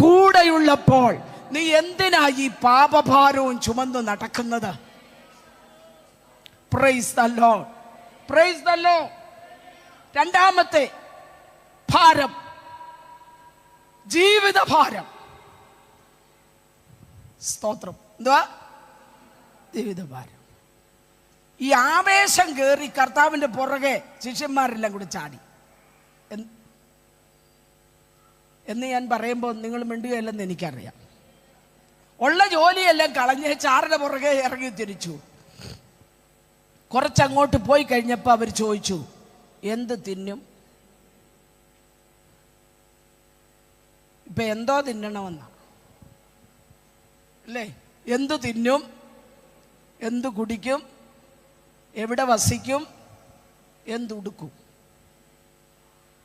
കൂടെയുള്ളപ്പോൾ നീ എന്തിനാ ഈ പാപഭാരവും ചുമന്നു നടക്കുന്നത്? Praise the Lord, praise the Lord. രണ്ടാമത്തെ ഭാരം, ജീവിത ഭാരം. സ്തോത്രം. എന്തുവാ? ജീവിതഭാരം. ഈ ആവേശം കയറി കർത്താവിന്റെ പുറകെ ശിഷ്യന്മാരെല്ലാം കൂടി ചാടി എന്ന് ഞാൻ പറയുമ്പോൾ നിങ്ങൾ മിണ്ടുകയല്ലെന്ന് എനിക്കറിയാം. ഉള്ള ജോലിയെല്ലാം കളഞ്ഞ് ചാറിന്റെ പുറകെ ഇറങ്ങി തിരിച്ചു. കുറച്ചങ്ങോട്ട് പോയി കഴിഞ്ഞപ്പോൾ അവർ ചോദിച്ചു, എന്ത് തിന്നും? ഇപ്പൊ എന്തോ തിന്നണമെന്ന അല്ലേ? എന്തു തിന്നും, എന്തു കുടിക്കും, എവിടെ വസിക്കും, എന്തുടുക്കും,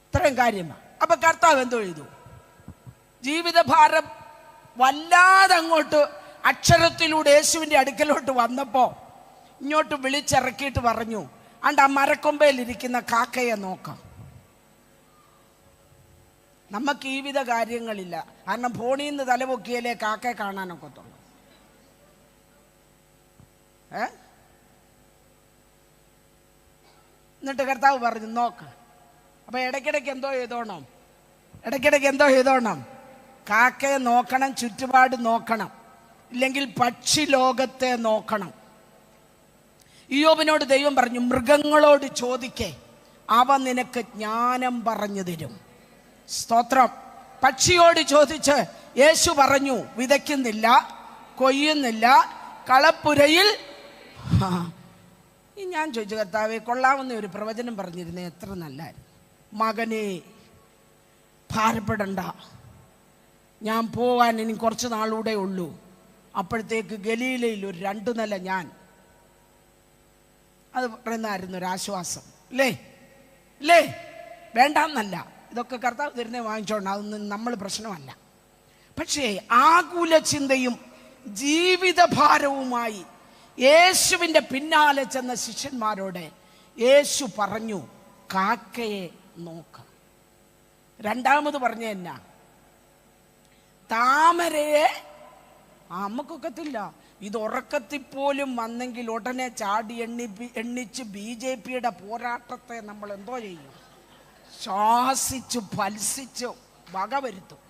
ഇത്രയും കാര്യമാണ്. അപ്പൊ കർത്താവ് എന്തോ ചെയ്തു? ജീവിതഭാരം വല്ലാതെ അങ്ങോട്ട് അക്ഷരത്തിലൂടെ യേശുവിൻ്റെ അടുക്കലോട്ട് വന്നപ്പോ ഇങ്ങോട്ട് വിളിച്ചിറക്കിയിട്ട് പറഞ്ഞു, ആണ്ട് ആ മരക്കൊമ്പയിലിരിക്കുന്ന കാക്കയെ നോക്കാം. നമുക്ക് ഈ വിധ കാര്യങ്ങളില്ല, കാരണം ഫോണിൽ നിന്ന് തലപൊക്കിയാലേ കാക്കയെ കാണാനൊക്കത്തുള്ളൂ. എന്നിട്ട് കർത്താവ് പറഞ്ഞു, നോക്ക്. അപ്പൊ ഇടയ്ക്കിടയ്ക്ക് എന്തോ ചെയ്തോണം? കാക്കയെ നോക്കണം, ചുറ്റുപാട് നോക്കണം, ഇല്ലെങ്കിൽ പക്ഷി ലോകത്തെ നോക്കണം. ഇയ്യോബിനോട് ദൈവം പറഞ്ഞു, മൃഗങ്ങളോട് ചോദിക്കേ, അവ നിനക്ക് ജ്ഞാനം പറഞ്ഞു തരും. സ്തോത്രം. പക്ഷിയോട് ചോദിച്ച് യേശു പറഞ്ഞു, വിതയ്ക്കുന്നില്ല, കൊയ്യുന്നില്ല, കളപ്പുരയിൽ. ഞാൻ ചോദിച്ചു, കർത്താവേ, കൊള്ളാവുന്ന ഒരു പ്രവചനം പറഞ്ഞിരുന്നേ, എത്ര നല്ലായിരുന്നു. മകനെ, ഭാരപ്പെടണ്ട, ഞാൻ പോവാൻ ഇനി കുറച്ച് നാളൂടെ ഉള്ളൂ, അപ്പോഴത്തേക്ക് ഗലീലയിൽ ഒരു 2 നില ഞാൻ. അത് പറയുന്നതായിരുന്നു ഒരാശ്വാസം. അല്ലേ? വേണ്ടെന്നല്ല, ഇതൊക്കെ കർത്താവ് തരുന്നേ വാങ്ങിച്ചോണ്ട്, അതൊന്നും നമ്മൾ പ്രശ്നമല്ല. പക്ഷേ ആകുല ചിന്തയും ജീവിതഭാരവുമായി യേശുവിൻ്റെ പിന്നാലെ ചെന്ന ശിഷ്യന്മാരോട് യേശു പറഞ്ഞു, കാക്കയെ നോക്ക. രണ്ടാമത് പറഞ്ഞ എന്നാ? താമരയെ. നമുക്കൊക്കത്തില്ല. ഇത് ഉറക്കത്തിൽ പോലും വന്നെങ്കിൽ ഉടനെ ചാടി എണ്ണിച്ച് BJPയുടെ പോരാട്ടത്തെ നമ്മൾ എന്തോ ചെയ്യും? ശ്വാസിച്ചു ഫൽസിച്ചു വകവരുത്തും.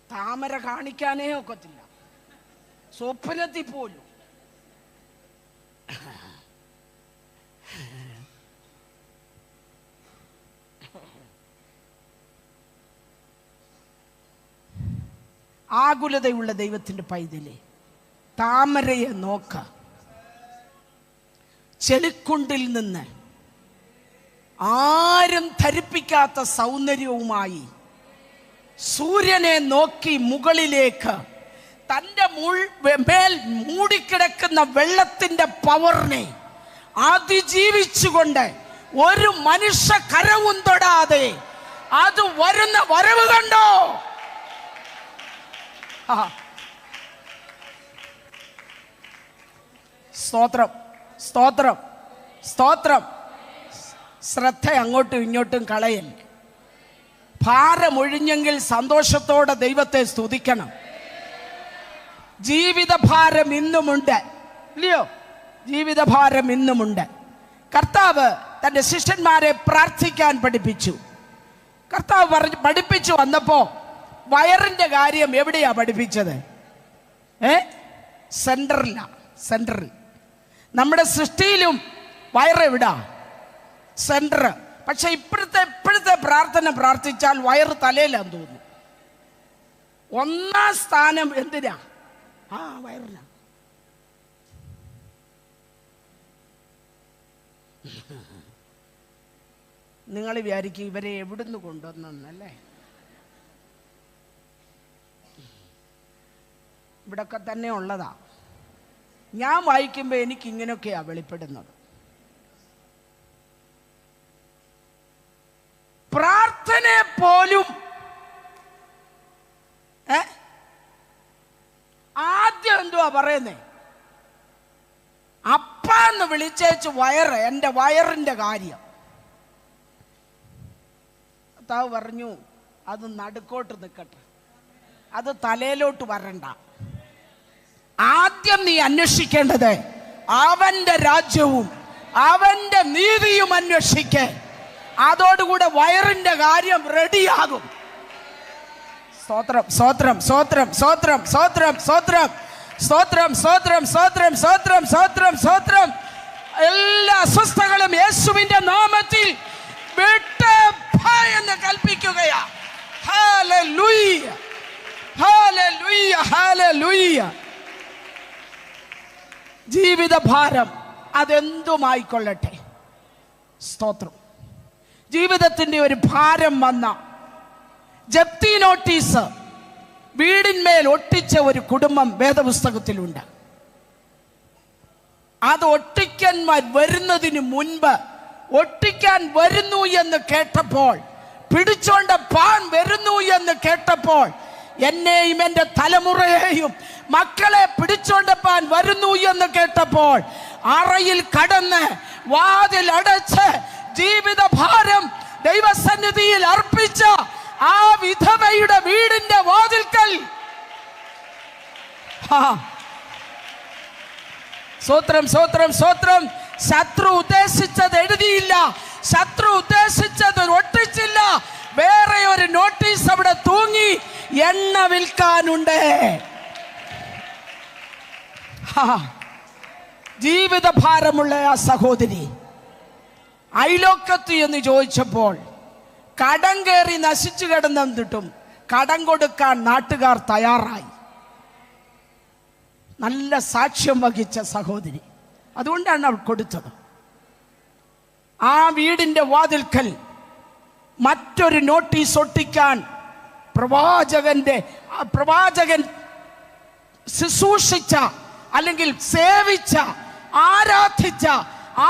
താമര കാണിക്കാനേ ഒക്കത്തില്ല, സ്വപ്നത്തിൽ പോലും. ആകുലതയുള്ള ദൈവത്തിൻ്റെ പൈതലേ, താമരയെ നോക്ക. ചെളിക്കുണ്ടിൽ നിന്ന് ആരും ധരിപ്പിക്കാത്ത സൗന്ദര്യവുമായി സൂര്യനെ നോക്കി മുകളിലേക്ക് തൻ്റെ മേൽ മൂടിക്കിടക്കുന്ന വെള്ളത്തിൻ്റെ പവറിനെ അതിജീവിച്ചുകൊണ്ട് ഒരു മനുഷ്യ കരവും തൊടാതെ അത് വരുന്ന വരവ് കണ്ടോ? സ്തോത്രം, സ്തോത്രം, സ്തോത്രം. ശ്രദ്ധ അങ്ങോട്ടും ഇങ്ങോട്ടും കളയൽ. ഭാരമൊഴിഞ്ഞെങ്കിൽ സന്തോഷത്തോടെ ദൈവത്തെ സ്തുതിക്കണം. ജീവിതഭാരം ഇന്നുമുണ്ട്, ഇല്ലയോ? ജീവിതഭാരം ഇന്നുമുണ്ട്. കർത്താവ് തൻ്റെ ശിഷ്യന്മാരെ പ്രാർത്ഥിക്കാൻ പഠിപ്പിച്ചു. കർത്താവ് പഠിപ്പിച്ചു വന്നപ്പോ വയറിന്റെ കാര്യം എവിടെയാ പഠിപ്പിച്ചത്? സെന്ററിൽ. നമ്മുടെ സൃഷ്ടിയിലും വയറെവിടാ? സെന്റർ. പക്ഷെ ഇപ്പോഴത്തെ പ്രാർത്ഥന പ്രാർത്ഥിച്ചാൽ വയറ് തലയിലാന്ന് തോന്നുന്നു. 1ാം സ്ഥാനം എന്തിനാ? വയറിനാ. നിങ്ങൾ വിചാരിക്കും ഇവരെ എവിടുന്ന് കൊണ്ടുവന്നല്ലേ? ഇവിടൊക്കെ തന്നെ ഉള്ളതാ. ഞാൻ വായിക്കുമ്പോൾ എനിക്ക് ഇങ്ങനെയൊക്കെയാ വെളിപ്പെടുന്നത്. പ്രാർത്ഥനയെ പോലും ആദ്യം എന്തുവാ പറയുന്നേ? അപ്പാന്ന് വിളിച്ചേച്ച് വയറ്, എൻ്റെ വയറിൻ്റെ കാര്യം. കർത്താവ് പറഞ്ഞു, അത് നടുക്കോട്ട് നിൽക്കട്ടെ, അത് തലയിലോട്ട് വരണ്ട. ആദ്യം നീ അന്വേഷിക്കേണ്ടത് അവന്റെ രാജ്യവും അവന്റെ നീതിയും അന്വേഷിക്കേ. അതോടുകൂടെ വയറിന്റെ കാര്യം റെഡിയാകും. സ്തോത്രം, സ്തോത്രം, സ്തോത്രം, സ്തോത്രം, സ്തോത്രം, സ്തോത്രം, സ്തോത്രം, സ്തോത്രം, സ്തോത്രം, സ്തോത്രം, സ്തോത്രം, സ്തോത്രം. എല്ലാ അസ്വസ്ഥകളും യേശുവിന്റെ നാമത്തിൽ വിട്ട് എന്ന് കൽപ്പിക്കുകയാ. ഹല്ലേലൂയ, ഹല്ലേലൂയ, ഹല്ലേലൂയ. ജീവിതഭാരം അതെന്തുമായിക്കൊള്ളട്ടെ, സ്തോത്രം. ജീവിതത്തിൻ്റെ ഒരു ഭാരം വന്ന ജപ്തി നോട്ടീസ് വീടിന്മേൽ ഒട്ടിച്ച ഒരു കുടുംബം വേദപുസ്തകത്തിലുണ്ട്. അത് ഒട്ടിക്കാൻ വരുന്നതിന് മുൻപ്, ഒട്ടിക്കാൻ വരുന്നു എന്ന് കേട്ടപ്പോൾ, പിടിച്ചോണ്ട് പാൻ വരുന്നു എന്ന് കേട്ടപ്പോൾ, എന്നെയും എൻ്റെ തലമുറയെയും മക്കളെ പിടിച്ചോണ്ട് പാൻ വരുന്നു എന്ന് കേട്ടപ്പോൾ അറയിൽ കടന്ന് വാതിൽ അടച്ച് ജീവിതഭാരം ദൈവസന്നിധിയിൽ അർപ്പിച്ച ആ വിധവയുടെ വീടിന്റെ വാതിൽക്കൽ സ്വത്രം, സ്വത്രം, സ്വത്രം. ശത്രു ഉദ്ദേശിച്ചത് എഴുതിയില്ല, ശത്രു ഉദ്ദേശിച്ചത് ഒട്ടിച്ചില്ല. വേറെ ഒരു നോട്ടീസ് അവിടെ തൂങ്ങി, എണ്ണ വിൽക്കാനുണ്ട്. ജീവിതഭാരമുള്ള ആ സഹോദരി അയലോക്കത്ത് എന്ന് ചോദിച്ചപ്പോൾ കടം കയറി നശിച്ചു കിടന്നിട്ടും കടം കൊടുക്കാൻ നാട്ടുകാർ തയ്യാറായി. നല്ല സാക്ഷ്യം വഹിച്ച സഹോദരി, അതുകൊണ്ടാണ് അവൾ കൊടുത്തത്. ആ വീടിന്റെ വാതിൽക്കൽ മറ്റൊരു നോട്ടീസ് ഒട്ടിക്കാൻ പ്രവാചകൻ ശുശ്രൂഷിച്ച, അല്ലെങ്കിൽ സേവിച്ച, ആരാധിച്ച,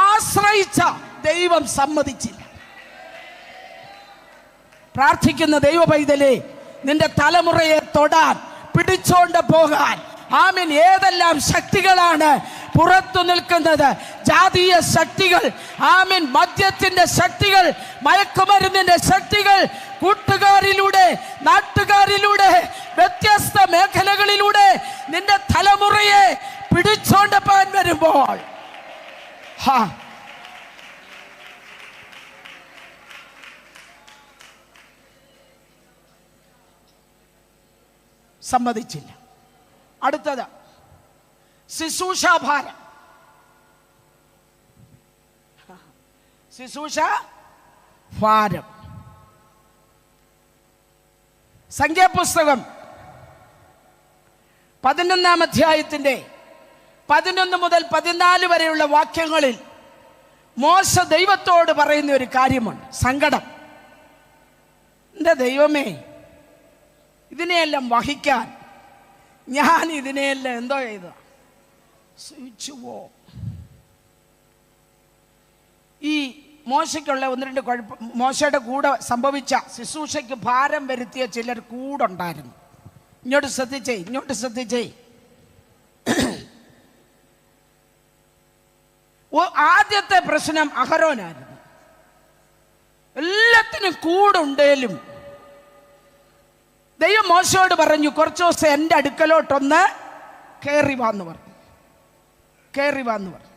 ആശ്രയിച്ച ദൈവം സമ്മതിച്ചില്ല. പ്രാർത്ഥിക്കുന്ന ദൈവ പൈതലേ, നിന്റെ തലമുറയെ തൊടാൻ, പിടിച്ചോണ്ട് പോകാൻ, ആമീൻ, ഏതെല്ലാം ശക്തികളാണ് പുറത്തു നിൽക്കുന്നത്? ജാതീയ ശക്തികൾ, ആമീൻ, മദ്യത്തിന്റെ ശക്തികൾ, മയക്കുമരുന്നിന്റെ ശക്തികൾ, കൂട്ടുകാരിലൂടെ, നാട്ടുകാരിലൂടെ, വ്യത്യസ്ത മേഖലകളിലൂടെ നിന്റെ തലമുറയെ പിടിച്ചോണ്ട് പോകാൻ വരുമ്പോൾ സമ്മതിച്ചില്ല. അടുത്തത് ശുശ്രൂഷാഭാരം. ശുശ്രൂഷാഭാരം. സംഖ്യാപുസ്തകം 11-ാം അധ്യായത്തിന്റെ 11 മുതൽ 14 വരെയുള്ള വാക്യങ്ങളിൽ മോശ ദൈവത്തോട് പറയുന്ന ഒരു കാര്യമുണ്ട്, സങ്കടം. എൻ്റെ ദൈവമേ, ഇതിനെയെല്ലാം വഹിക്കാൻ ഞാൻ ഇതിനെയെല്ലാം എന്തോ ചെയ്ത സഹിച്ചുവോ? ഈ മോശയ്ക്കുള്ള 1-2 കുഴപ്പം, മോശയുടെ കൂടെ സംഭവിച്ച ശുശ്രൂഷയ്ക്ക് ഭാരം വരുത്തിയ ചിലർ കൂടെ ഉണ്ടായിരുന്നു. ഇങ്ങോട്ട് ശ്രദ്ധിച്ചേ. ആദ്യത്തെ പ്രശ്നം അഹരോനായിരുന്നു. എല്ലാത്തിനും കൂടുണ്ടേലും ദൈവം മോശയോട് പറഞ്ഞു, കുറച്ച് ദിവസം എൻ്റെ അടുക്കലോട്ടൊന്ന് കയറി വാന്ന് പറഞ്ഞു.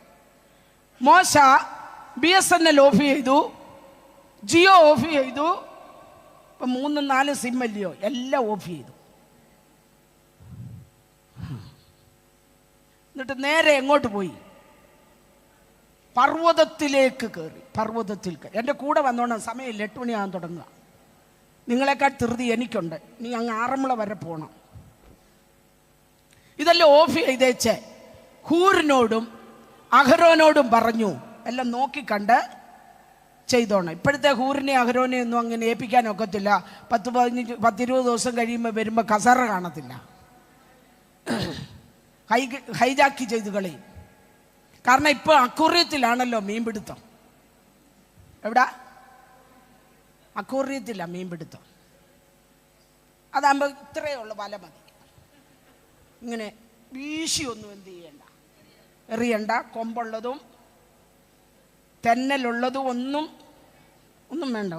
മോശ BSNL ഓഫ് ചെയ്തു, ജിയോ ഓഫ് ചെയ്തു. ഇപ്പം 3-4 സിമ്മല്ലയോ, എല്ലാം ഓഫ് ചെയ്തു. എന്നിട്ട് നേരെ എങ്ങോട്ട് പോയി? പർവ്വതത്തിലേക്ക് കയറി. എൻ്റെ കൂടെ വന്നോണം, സമയമില്ല, 8 മണിയാകാൻ തുടങ്ങുക. നിങ്ങളെക്കാൾ ധൃതി എനിക്കുണ്ട്. നീ അങ്ങ് ആറന്മുള വരെ പോകണം. ഇതെല്ലാം ഓഫ് ചെയ്തേച്ച് ഹൂറിനോടും അഹരോനോടും പറഞ്ഞു, എല്ലാം നോക്കിക്കണ്ട് ചെയ്തോണം. ഇപ്പോഴത്തെ ഹൂറിനെ അഹരോനെ ഒന്നും അങ്ങനെ ഏൽപ്പിക്കാൻ ഒക്കത്തില്ല. 10-20 ദിവസം കഴിയുമ്പോൾ വരുമ്പോൾ കസറ കാണത്തില്ല, ഹൈജാക്കി ചെയ്ത് കളയും. കാരണം ഇപ്പോൾ അക്കൂറിയത്തിലാണല്ലോ മീൻപിടുത്തം. എവിടാ? അക്കൂറിയത്തില്ല മീൻപിടുത്തം. അതാകുമ്പോൾ ഇത്രയേ ഉള്ളു, വല മതി. ഇങ്ങനെ വീശിയൊന്നും എന്ത് ചെയ്യണ്ട, എറിയണ്ട. കൊമ്പുള്ളതും തെന്നലുള്ളതും ഒന്നും വേണ്ട.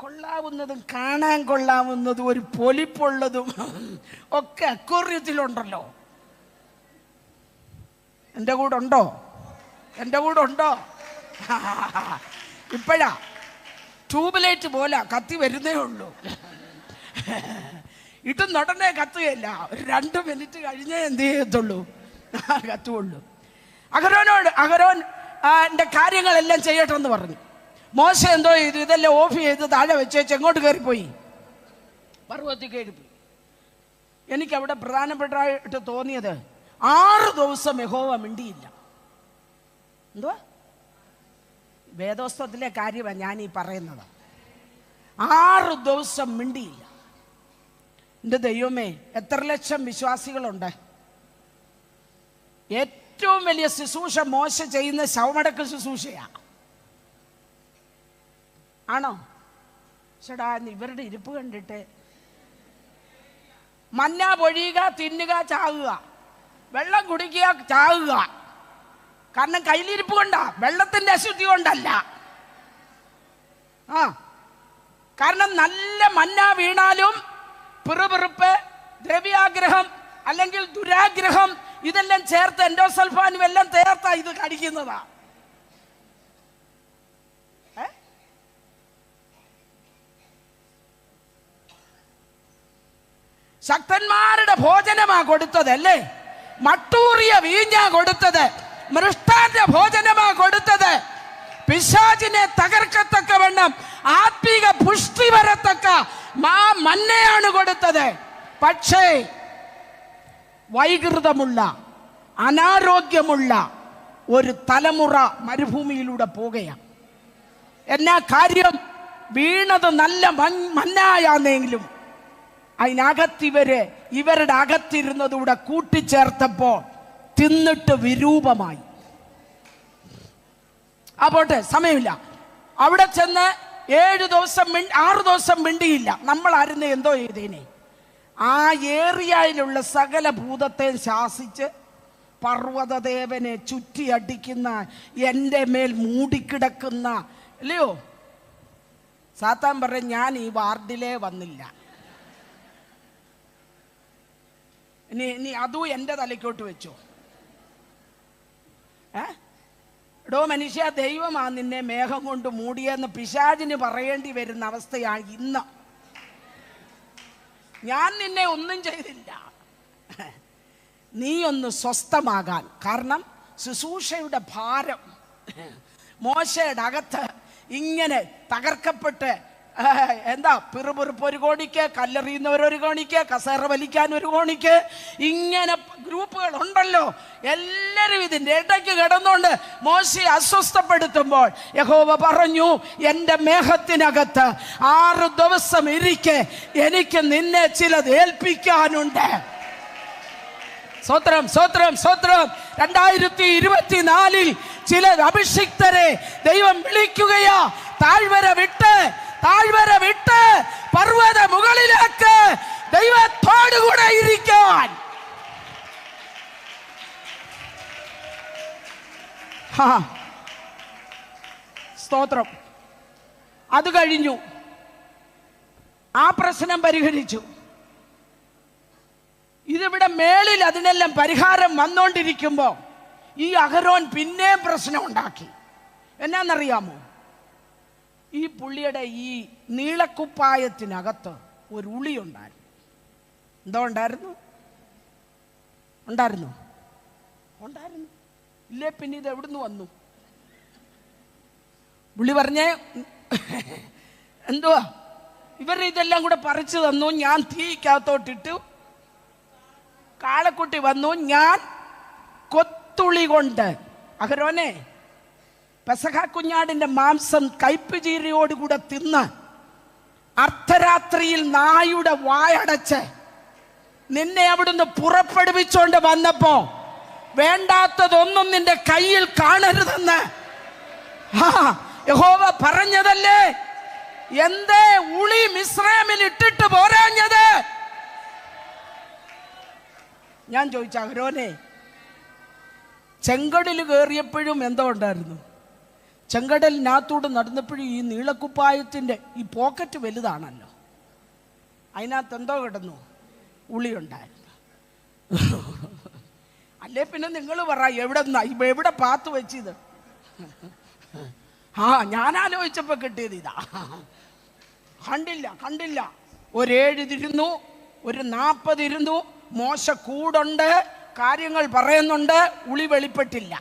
കൊള്ളാവുന്നതും കാണാൻ കൊള്ളാവുന്നതും ഒരു പൊലിപ്പുള്ളതും ഒക്കെ അക്വേറിയത്തിലുണ്ടല്ലോ. എൻ്റെ കൂടെ ഉണ്ടോ? ഇപ്പോഴാ ട്യൂബ് ലൈറ്റ് പോലെ കത്തി വരുന്നേ ഉള്ളൂ. ഇട്ടുടനെ കത്തുകയില്ല, ഒരു 2 മിനിറ്റ് കഴിഞ്ഞേ എന്ത് ചെയ്യത്തുള്ളൂ, കത്തുള്ളൂ. അഹരോൻ എൻ്റെ കാര്യങ്ങളെല്ലാം ചെയ്യട്ടെന്ന് പറഞ്ഞു. മോശ എന്തോ ചെയ്തു, ഇതെല്ലാം ഓഫ് ചെയ്ത് താഴെ വെച്ചേച്ച് എങ്ങോട്ട് കയറിപ്പോയി? പർവ്വതത്തിൽ കയറിപ്പോയി. എനിക്കവിടെ പ്രധാനപ്പെട്ടായിട്ട് തോന്നിയത് 6 ദിവസം യഹോവ മിണ്ടിയില്ല. എന്തുവാ? വേദോസ്തവത്തിലെ കാര്യമാണ് ഞാൻ ഈ പറയുന്നത്. 6 ദിവസം മിണ്ടിയില്ല. എൻ്റെ ദൈവമേ, എത്ര ലക്ഷം വിശ്വാസികളുണ്ട്. ഏറ്റവും വലിയ ശുശ്രൂഷ മോശ ചെയ്യുന്ന ശവമടക്ക് ശുശ്രൂഷയാണ്. ആണോ? ചേടാ, ഇവരുടെ ഇരിപ്പ് കണ്ടിട്ട് മന്ന പൊഴിയുക, തിന്നുക, ചാകുക, വെള്ളം കുടിക്കുക, ചാകുക. കാരണം കയ്യിലിരിപ്പ് കൊണ്ടാ, വെള്ളത്തിന്റെ അശുദ്ധി കൊണ്ടല്ല. കാരണം നല്ല മന്ന വീണാലും പിറുപിറുപ്പ്, ദ്രവ്യാഗ്രഹം അല്ലെങ്കിൽ ദുരാഗ്രഹം ഇതെല്ലാം ചേർത്ത് എൻഡോസൾഫാനും എല്ലാം ചേർത്താ ഇത് കടിക്കുന്നതാ. ശക്തന്മാരുടെ ഭോജനമാ കൊടുത്തത് അല്ലേ? മട്ടൂറിയ വീഞ്ഞാ കൊടുത്തത്, മൃഷ്ടാന്റെ ഭോജനമാ കൊടുത്തത്. പിശാചിനെ തകർക്കത്തക്കവണ്ണം ആത്മീക പുഷ്ടി വരത്തക്ക മന്നയാണ് കൊടുത്തത്. പക്ഷേ വൈകൃതമുള്ള അനാരോഗ്യമുള്ള ഒരു തലമുറ മരുഭൂമിയിലൂടെ പോകുകയാണ്. എന്നാ കാര്യം? വീണത് നല്ല മന്നായാന്നെങ്കിലും ഇവരുടെ അകത്തിരുന്നതൂടെ കൂട്ടിച്ചേർത്തപ്പോ തിന്നിട്ട് വിരൂപമായി. പോട്ടെ, സമയമില്ല. അവിടെ ചെന്ന് 6 ദിവസം മിണ്ടിയില്ല. നമ്മളായിരുന്നു എന്തോ ചെയ്തേനെ? ആ ഏറിയയിലുള്ള സകല ഭൂതത്തെ ശാസിച്ച് പർവ്വതദേവനെ ചുറ്റി അടിക്കുന്ന, എൻ്റെ മേൽ മൂടിക്കിടക്കുന്ന, അല്ലയോ? സാത്താൻ പറയും, ഞാൻ ഈ വാർഡിലേ വന്നില്ല, നീ അതും എൻ്റെ തലയ്ക്കോട്ട് വെച്ചോ. എടോ മനുഷ്യ, ദൈവമാ നിന്നെ മേഘം കൊണ്ട് മൂടിയെന്ന് പിശാചിന് പറയേണ്ടി വരുന്ന അവസ്ഥയാണ് ഇന്ന്. ഞാൻ നിന്നെ ഒന്നും ചെയ്തില്ല, നീ ഒന്ന് സ്വസ്ഥമാകാൻ. കാരണം ശുശ്രൂഷയുടെ ഭാരം മോശയുടെ അകത്ത് ഇങ്ങനെ തകർക്കപ്പെട്ട്, എന്താ, പിറുപിറുപ്പ് ഒരു കോണിക്ക്, കല്ലെറിയുന്നവരൊരു കോണിക്ക്, കസേറ വലിക്കാൻ ഒരു കോണിക്ക്, ഇങ്ങനെ ഗ്രൂപ്പുകൾ ഉണ്ടല്ലോ. എല്ലാവരും ഇതിൻ്റെ ഇടയ്ക്ക് കിടന്നുകൊണ്ട് മോശയെ അസ്വസ്ഥപ്പെടുത്തുമ്പോൾ യഹോവ പറഞ്ഞു, എൻ്റെ മേഘത്തിനകത്ത് 6 ദിവസം ഇരിക്കെ എനിക്ക് നിന്നെ ചിലത് ഏൽപ്പിക്കാനുണ്ട്. സ്വത്രം സ്വത്രം സ്വത്രം. 2024 ചില അഭിഷിക്തരെ ദൈവം വിളിക്കുകയാ. താഴ്വര വിട്ട് പർവ്വത മുകളിലേക്ക് ദൈവത്തോടുകൂടെ ഇരിക്കാൻ. സ്തോത്രം. അത് കഴിഞ്ഞു, ആ പ്രശ്നം പരിഹരിച്ചു. ഇതിവിടെ മേളിൽ അതിനെല്ലാം പരിഹാരം വന്നുകൊണ്ടിരിക്കുമ്പോൾ ഈ അഹരോൻ പിന്നെയും പ്രശ്നം ഉണ്ടാക്കി. എന്നാന്നറിയാമോ? ഈ പുള്ളിയുടെ ഈ നീളക്കുപ്പായത്തിനകത്ത് ഒരു ഉളി ഉണ്ടായിരുന്നു. എന്തോ ഉണ്ടായിരുന്നു? ഇല്ലേ, പിന്നെ ഇത് എവിടുന്ന് വന്നു? പുള്ളി പറഞ്ഞേ, എന്തുവാ ഇവർ ഇതെല്ലാം കൂടെ പറിച്ചു തന്നു, ഞാൻ തീക്കകത്തോട്ടിട്ടു, കാളക്കുട്ടി വന്നു, ഞാൻ കൊത്തുളി കൊണ്ട്. അഹരോനെ, പെസഹ കുഞ്ഞാടിന്റെ മാംസം കയ്പ് ചീരയോടുകൂടെ തിന്ന് അർദ്ധരാത്രിയിൽ നായുടെ വായടച്ച് നിന്നെ അവിടുന്ന് പുറപ്പെടുവിച്ചോണ്ട് വന്നപ്പോ വേണ്ടാത്തതൊന്നും നിന്റെ കയ്യിൽ കാണരുതെന്ന് യഹോവ പറഞ്ഞതല്ലേ? എന്തേ ഉളി മിസ്രൈമിൽ ഇട്ടിട്ട് പോരാഞ്ഞത്? ഞാൻ ചോദിച്ച, അഹരോനെ, ചെങ്കടൽ കയറിയപ്പോഴും എന്തോ ഉണ്ടായിരുന്നു? ചെങ്കടലിനകത്തൂടെ നടന്നപ്പോഴും ഈ നീളക്കുപ്പായത്തിൻ്റെ ഈ പോക്കറ്റ് വലുതാണല്ലോ, അതിനകത്ത് എന്തോ കിടന്നു? ഉളി ഉണ്ടായിരുന്നു. അല്ലേ പിന്നെ നിങ്ങൾ പറ, എവിടെ പാത്ത് വെച്ചത്? ഞാൻ ആലോചിച്ചപ്പോ കിട്ടിയത് ഇതാ. കണ്ടില്ല. ഒരു 7 ഇരുന്നു, ഒരു 40 ഇരുന്നു. മോശ കൂടുണ്ട്, കാര്യങ്ങൾ പറയുന്നുണ്ട്, ഉളി വെളിപ്പെട്ടില്ല.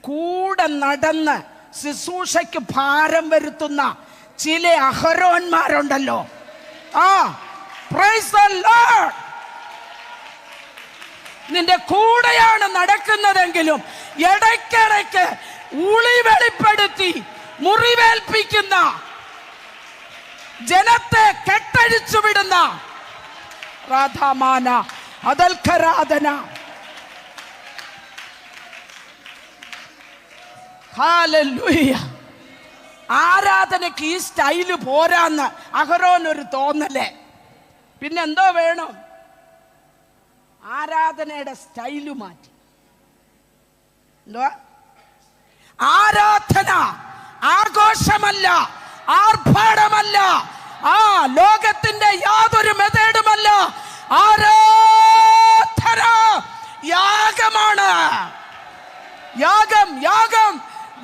കൂടെ നടന്ന് ശുശ്രൂഷയ്ക്ക് ഭാരം വരുത്തുന്ന ചില അഹരോന്മാരുണ്ടല്ലോ. Price the Lord. നിന്റെ കൂടെയാണ് നടക്കുന്നതെങ്കിലും ഇടയ്ക്കിടയ്ക്ക് ഉളി വെളിപ്പെടുത്തി മുറിവേൽപ്പിക്കുന്ന, ജനത്തെ കെട്ടഴിച്ചു വിടുന്ന രാധാമാന അതൽഖരാധന. ഹല്ലേലൂയ. ആരാധനയ്ക്ക് ഈ സ്റ്റൈല് പോരാന്ന് അഹരോൻ ഒരു തോന്നലേ. പിന്നെന്തോ വേണം? ആരാധനയുടെ സ്റ്റൈല് മാറ്റി. എന്തുവാ? ആരാധന ആഘോഷമല്ല, ആർഭാടമല്ല, ലോകത്തിന്റെ യാതൊരു മെത്തേഡുമല്ല. ആരാധന യാഗമാണ്. യാഗം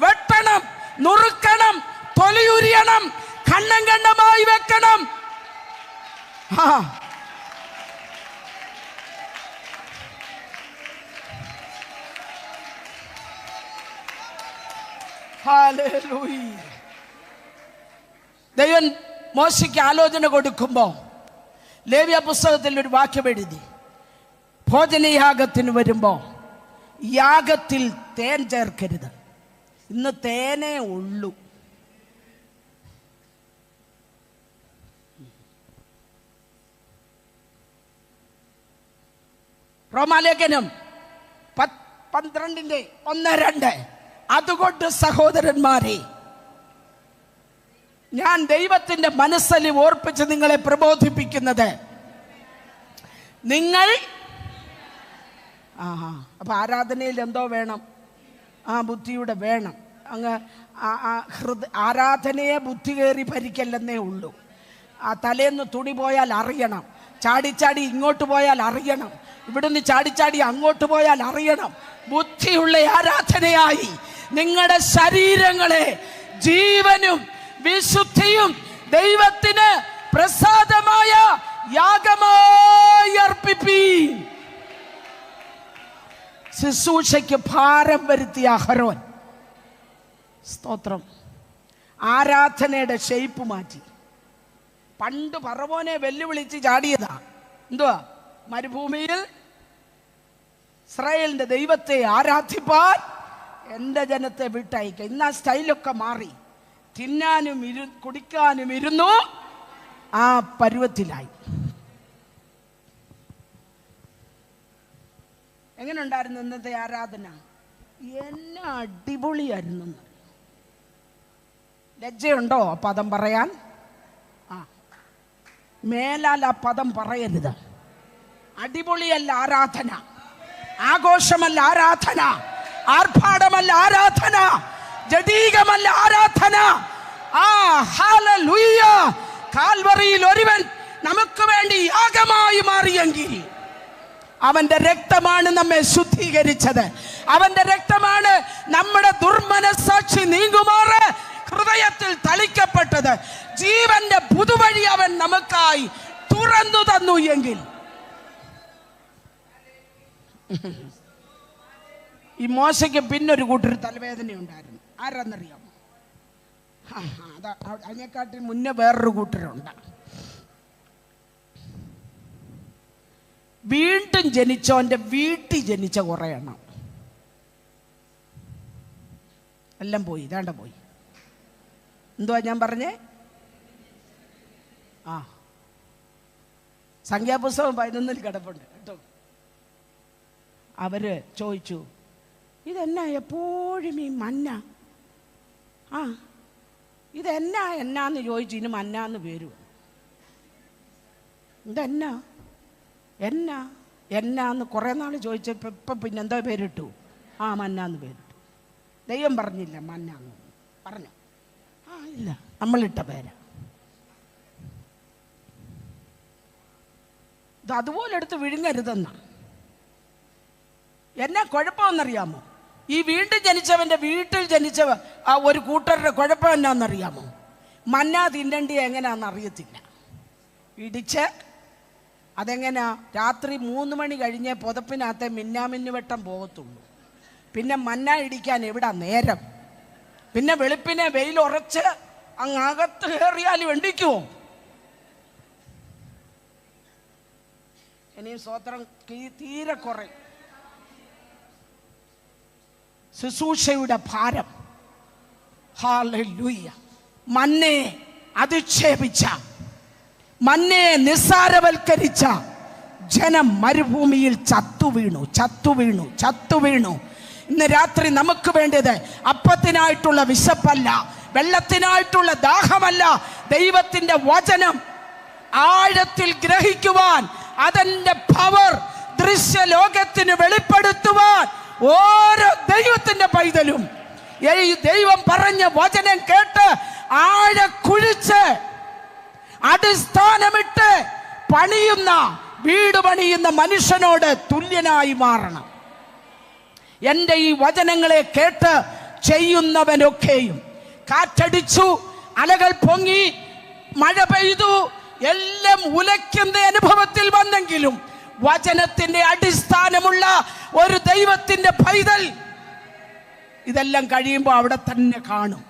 വെട്ടണം, നുറുക്കണം, തൊലിയുരിയണം, കണ്ണം കണ്ണമായി വെക്കണം. ഹല്ലേലൂയ. ദൈവം മോശയ്ക്ക് ആലോചന കൊടുക്കുമ്പോൾ ലേവ്യ പുസ്തകത്തിൽ ഒരു വാക്യം എഴുതി, ഭോജനയാഗത്തിന് വരുമ്പോൾ യാഗത്തിൽ തേൻ ചേർക്കരുത്. ഇന്ന് തേനേ ഉള്ളൂ. റോമാലേഖനം 12:1-2. അതുകൊണ്ട് സഹോദരന്മാരെ, ഞാൻ ദൈവത്തിന്റെ മനസ്സലി ഓർപ്പിച്ച് നിങ്ങളെ പ്രബോധിപ്പിക്കുന്നത്, നിങ്ങൾ അപ്പൊ ആരാധനയിൽ എന്തോ വേണം? ബുദ്ധിയുടെ വേണം. അങ്ങ് ആരാധനയെ ബുദ്ധി കയറി ഭരിക്കല്ലെന്നേ ഉള്ളൂ. തലേന്ന് തുണി പോയാൽ അറിയണം, ചാടിച്ചാടി ഇങ്ങോട്ട് പോയാൽ അറിയണം, ഇവിടുന്ന് ചാടിച്ചാടി അങ്ങോട്ട് പോയാൽ അറിയണം. ബുദ്ധിയുള്ള ആരാധനയായി നിങ്ങളുടെ ശരീരങ്ങളെ ജീവനും വിശുദ്ധിയും ദൈവത്തിന് പ്രസാദമായ യാഗമായി അർപ്പിപ്പീൻ. ശുശ്രൂഷയ്ക്ക് ഭാരം വരുത്തിയ അഹരോൻ, സ്തോത്രം, ആരാധനയുടെ ഷേപ്പ് മാറ്റി. പണ്ട് ഫറവോനെ വെല്ലുവിളിച്ച് ചാടിയതാ. എന്തുവാ? മരുഭൂമിയിൽ ഇസ്രായേലിന്റെ ദൈവത്തെ ആരാധിപ്പാൻ എൻ്റെ ജനത്തെ വിട്ടയക്കുക. ഇന്ന് ആ സ്റ്റൈലൊക്കെ മാറി. തിന്നാനും കുടിക്കാനും ഇരുന്നു ആ പരുവത്തിലായി. എങ്ങനെ ഉണ്ടായിരുന്നു ഇന്നത്തെ ആരാധന? എന്നാ അടിപൊളിയായിരുന്നു. ലജ്ജയുണ്ടോ ആ പദം പറയാൻ? മേലാൽ ആ പദം പറയരുത്. അടിപൊളിയല്ല ആരാധന, ആഘോഷമല്ല ആരാധന, ആർഭാടമല്ല ആരാധന, ജഡീകമല്ല ആരാധന. ഹല്ലേലൂയ. കാൽവറിയിൽ ഒരുവൻ നമുക്ക് വേണ്ടി യാഗമായി മാറിയെങ്കിൽ അവന്റെ രക്തമാണ് നമ്മെ ശുദ്ധീകരിച്ചത്. അവന്റെ രക്തമാണ് നമ്മുടെ ദുർമനസാക്ഷി നീങ്ങുമാറ് ഹൃദയത്തിൽ തളിക്കപ്പെട്ടത്. ജീവന്റെ പുതുവഴി അവൻ നമുക്കായി തുറന്നു തന്നു എങ്കിൽ ഈ മോശയ്ക്ക് പിന്നൊരു കൂട്ടർ തലവേദന ഉണ്ടായിരുന്നു. ആരാന്നറിയാമോ? അതിനെക്കാട്ടിൽ മുന്നേ വേറൊരു കൂട്ടരുണ്ട്. വീണ്ടും ജനിച്ചോന്റെ വീട്ടിൽ ജനിച്ച കുറെ എണ്ണം എല്ലാം പോയി. ഇതാണ്ട പോയി. എന്തുവാ ഞാൻ പറഞ്ഞേ? സംഖ്യാപുസ്തകം 11 കിടപ്പുണ്ട് കേട്ടോ. അവര് ചോദിച്ചു, ഇതെന്നാ എപ്പോഴും ഈ മന്ന? ഇതെന്നാന്ന് ചോദിച്ചു. ഇനി മന്നാന്ന് പേര്. ഇതെന്നാ എന്നാന്ന് കുറേ നാൾ ചോദിച്ചപ്പോൾ ഇപ്പം പിന്നെന്തോ പേരിട്ടു? മന്നാന്ന് പേരിട്ടു. ദൈവം പറഞ്ഞില്ല മന്നാന്ന് പറഞ്ഞു. ഇല്ല, നമ്മളിട്ട പേരാ. ഇത് അതുപോലെ എടുത്ത് വിഴുങ്ങരുതെന്ന. എന്നാ കുഴപ്പമെന്നറിയാമോ? ഈ വീണ്ടും ജനിച്ചവന്റെ വീട്ടിൽ ജനിച്ച ഒരു കൂട്ടരുടെ കുഴപ്പം എന്നാന്നറിയാമോ? മന്ന തിന്നണ്ടി എങ്ങനെയാണെന്ന് അറിയത്തില്ല. ഇടിച്ച് അതെങ്ങനെയാ? രാത്രി 3 മണി കഴിഞ്ഞേ പുതപ്പിനകത്തെ മിന്നാമിന്നുവട്ടം പോകത്തുള്ളൂ. പിന്നെ മന്ന ഇടിക്കാൻ എവിടാ നേരം? പിന്നെ വെളുപ്പിനെ വെയിലുറച്ച് അങ്ങകത്ത് കയറിയാലും എണ്ടിക്കുമോ? ഇനിയും സ്വോത്രം തീരെ കുറയും. ശുശ്രൂഷയുടെ ഭാരം. ഹല്ലേലൂയ. മന്നയെ അധിക്ഷേപിച്ച, മന്നയെ നിസ്സാരവൽക്കരിച്ച ജനം മരുഭൂമിയിൽ ചത്തുവീണു. ഇന്ന് രാത്രി നമുക്ക് വേണ്ടത് അപ്പത്തിനായിട്ടുള്ള വിശപ്പല്ല, വെള്ളത്തിനായിട്ടുള്ള ദാഹമല്ല. ദൈവത്തിന്റെ വചനം ആഴത്തിൽ ഗ്രഹിക്കുവാൻ, അതിന്റെ പവർ ദൃശ്യലോകത്തിന് വെളിപ്പെടുത്തുവാൻ ഓരോ ദൈവത്തിന്റെ പൈതലും ഈ ദൈവം പറഞ്ഞ വചനം കേട്ട് ആഴ കുഴിച്ച് അടിസ്ഥാനമിട്ട് വീട് പണിയുന്ന മനുഷ്യനോട് തുല്യനായി മാറണം. എൻ്റെ ഈ വചനങ്ങളെ കേട്ട് ചെയ്യുന്നവനൊക്കെയും, കാറ്റടിച്ചു, അലകൾ പൊങ്ങി, മഴ പെയ്തു, എല്ലാം ഉലയ്ക്കുന്ന അനുഭവത്തിൽ വന്നെങ്കിലും വചനത്തിന്റെ അടിസ്ഥാനമുള്ള ഒരു ദൈവത്തിന്റെ പൈതൽ ഇതെല്ലാം കഴിയുമ്പോൾ അവിടെ തന്നെ കാണും.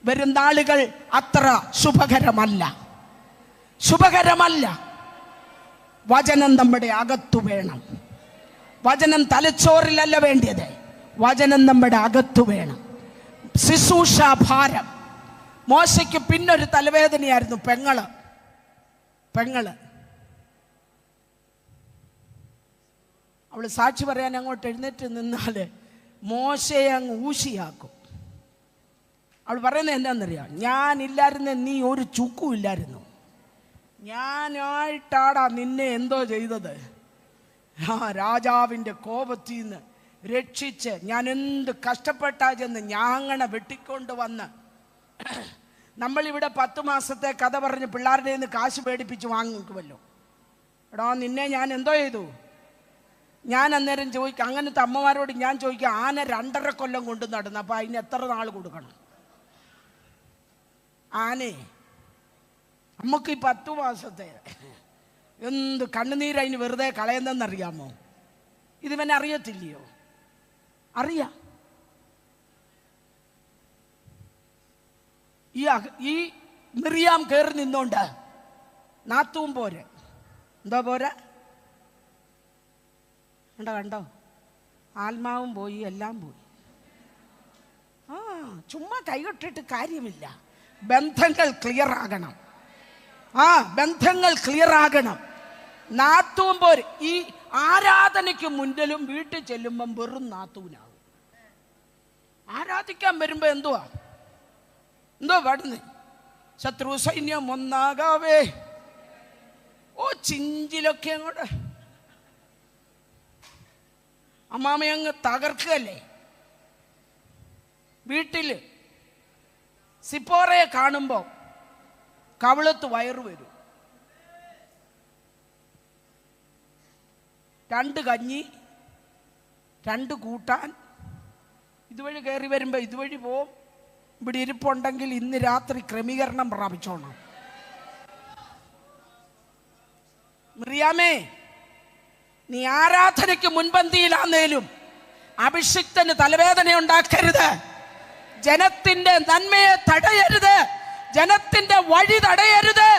വരും നാളുകൾ അത്ര ശുഭകരമല്ല. വചനം നമ്മുടെ അകത്തു വേണം. വചനം തലച്ചോറിലല്ല വേണ്ടിയത്, വചനം നമ്മുടെ അകത്തു വേണം. ശുശ്രൂഷ ഭാരം. മോശയ്ക്ക് പിന്നൊരു തലവേദനയായിരുന്നു, പെങ്ങള്. അവള് സാക്ഷി പറയാൻ അങ്ങോട്ട് എഴുന്നേറ്റ് നിന്നാല് മോശയെ അങ്ങ് ഊശിയാക്കും. അവൾ പറയുന്നത് എന്താണെന്നറിയാം, ഞാനില്ലായിരുന്ന നീ ഒരു ചുക്കും ഇല്ലായിരുന്നു, ഞാനായിട്ടാടാ നിന്നെ എന്തോ ചെയ്തത്. രാജാവിൻ്റെ കോപത്തിൽ നിന്ന് രക്ഷിച്ച് ഞാൻ എന്ത് കഷ്ടപ്പെട്ടാ ചെന്ന് ഞാങ്ങനെ വെട്ടിക്കൊണ്ട് വന്ന്. നമ്മളിവിടെ 10 മാസത്തെ കഥ പറഞ്ഞ് പിള്ളേരുടെ നിന്ന് കാശ് പേടിപ്പിച്ച് വാങ്ങിക്കുമല്ലോ. എടാ നിന്നെ ഞാൻ എന്തോ ചെയ്തു. ഞാൻ അന്നേരം ചോദിക്കാം, അങ്ങനത്തെ അമ്മമാരോട് ഞാൻ ചോദിക്കാം, ആന 2.5 കൊല്ലം കൊണ്ട് നടന്നു, അപ്പം അതിന് എത്ര നാൾ കൊടുക്കണം? ആനേ നമുക്ക് ഈ 10 മാസത്തെ എന്ത് കണ്ണുനീരതിന് വെറുതെ കളയുന്നതെന്നറിയാമോ? ഇതിവനെ അറിയത്തില്ലയോ? അറിയാം. ഈ മിറിയാം കയറി നിന്നോണ്ട് നാത്തൂൻ പോരെ, എന്തോ പോരാ, കണ്ടോ ആത്മാവും പോയി, എല്ലാം പോയി. ചുമ്മാ കൈകൊട്ടിട്ട് കാര്യമില്ല. ബന്ധങ്ങൾ ക്ലിയർ ആകണം. ബന്ധങ്ങൾ ക്ലിയർ ആകണം. നാത്തൂൻ പോര്. ഈ ആരാധനയ്ക്ക് മുന്നിലും വീട്ടിൽ ചെല്ലുമ്പം വെറും നാത്തൂനാകും. ആരാധിക്കാൻ വരുമ്പോ എന്തോ പാടുന്നേ, ശത്രു സൈന്യം ഒന്നാകാവേ, ചിഞ്ചിലൊക്കെ അങ്ങോട്ട് അമ്മാമയങ്ങ് തകർക്കല്ലേ. വീട്ടില് സിപ്പോറയെ കാണുമ്പോ കവിളത്ത് വയറ് വരും. 2 കഞ്ഞി 2 കൂട്ടാൻ. ഇതുവഴി കയറി വരുമ്പോ ഇതുവഴി പോവും. ഇവിടെ ഇരിപ്പുണ്ടെങ്കിൽ ഇന്ന് രാത്രി ക്രമീകരണം പ്രാപിച്ചോണം. മിറിയാമേ, നീ ആരാധനയ്ക്ക് മുൻപന്തിയിലാന്നേലും അഭിഷിക്തന് തലവേദന ഉണ്ടാക്കരുത്. ജനത്തിന്റെ നന്മയെ തടയരുത്, ജനത്തിന്റെ വഴി തടയരുത്.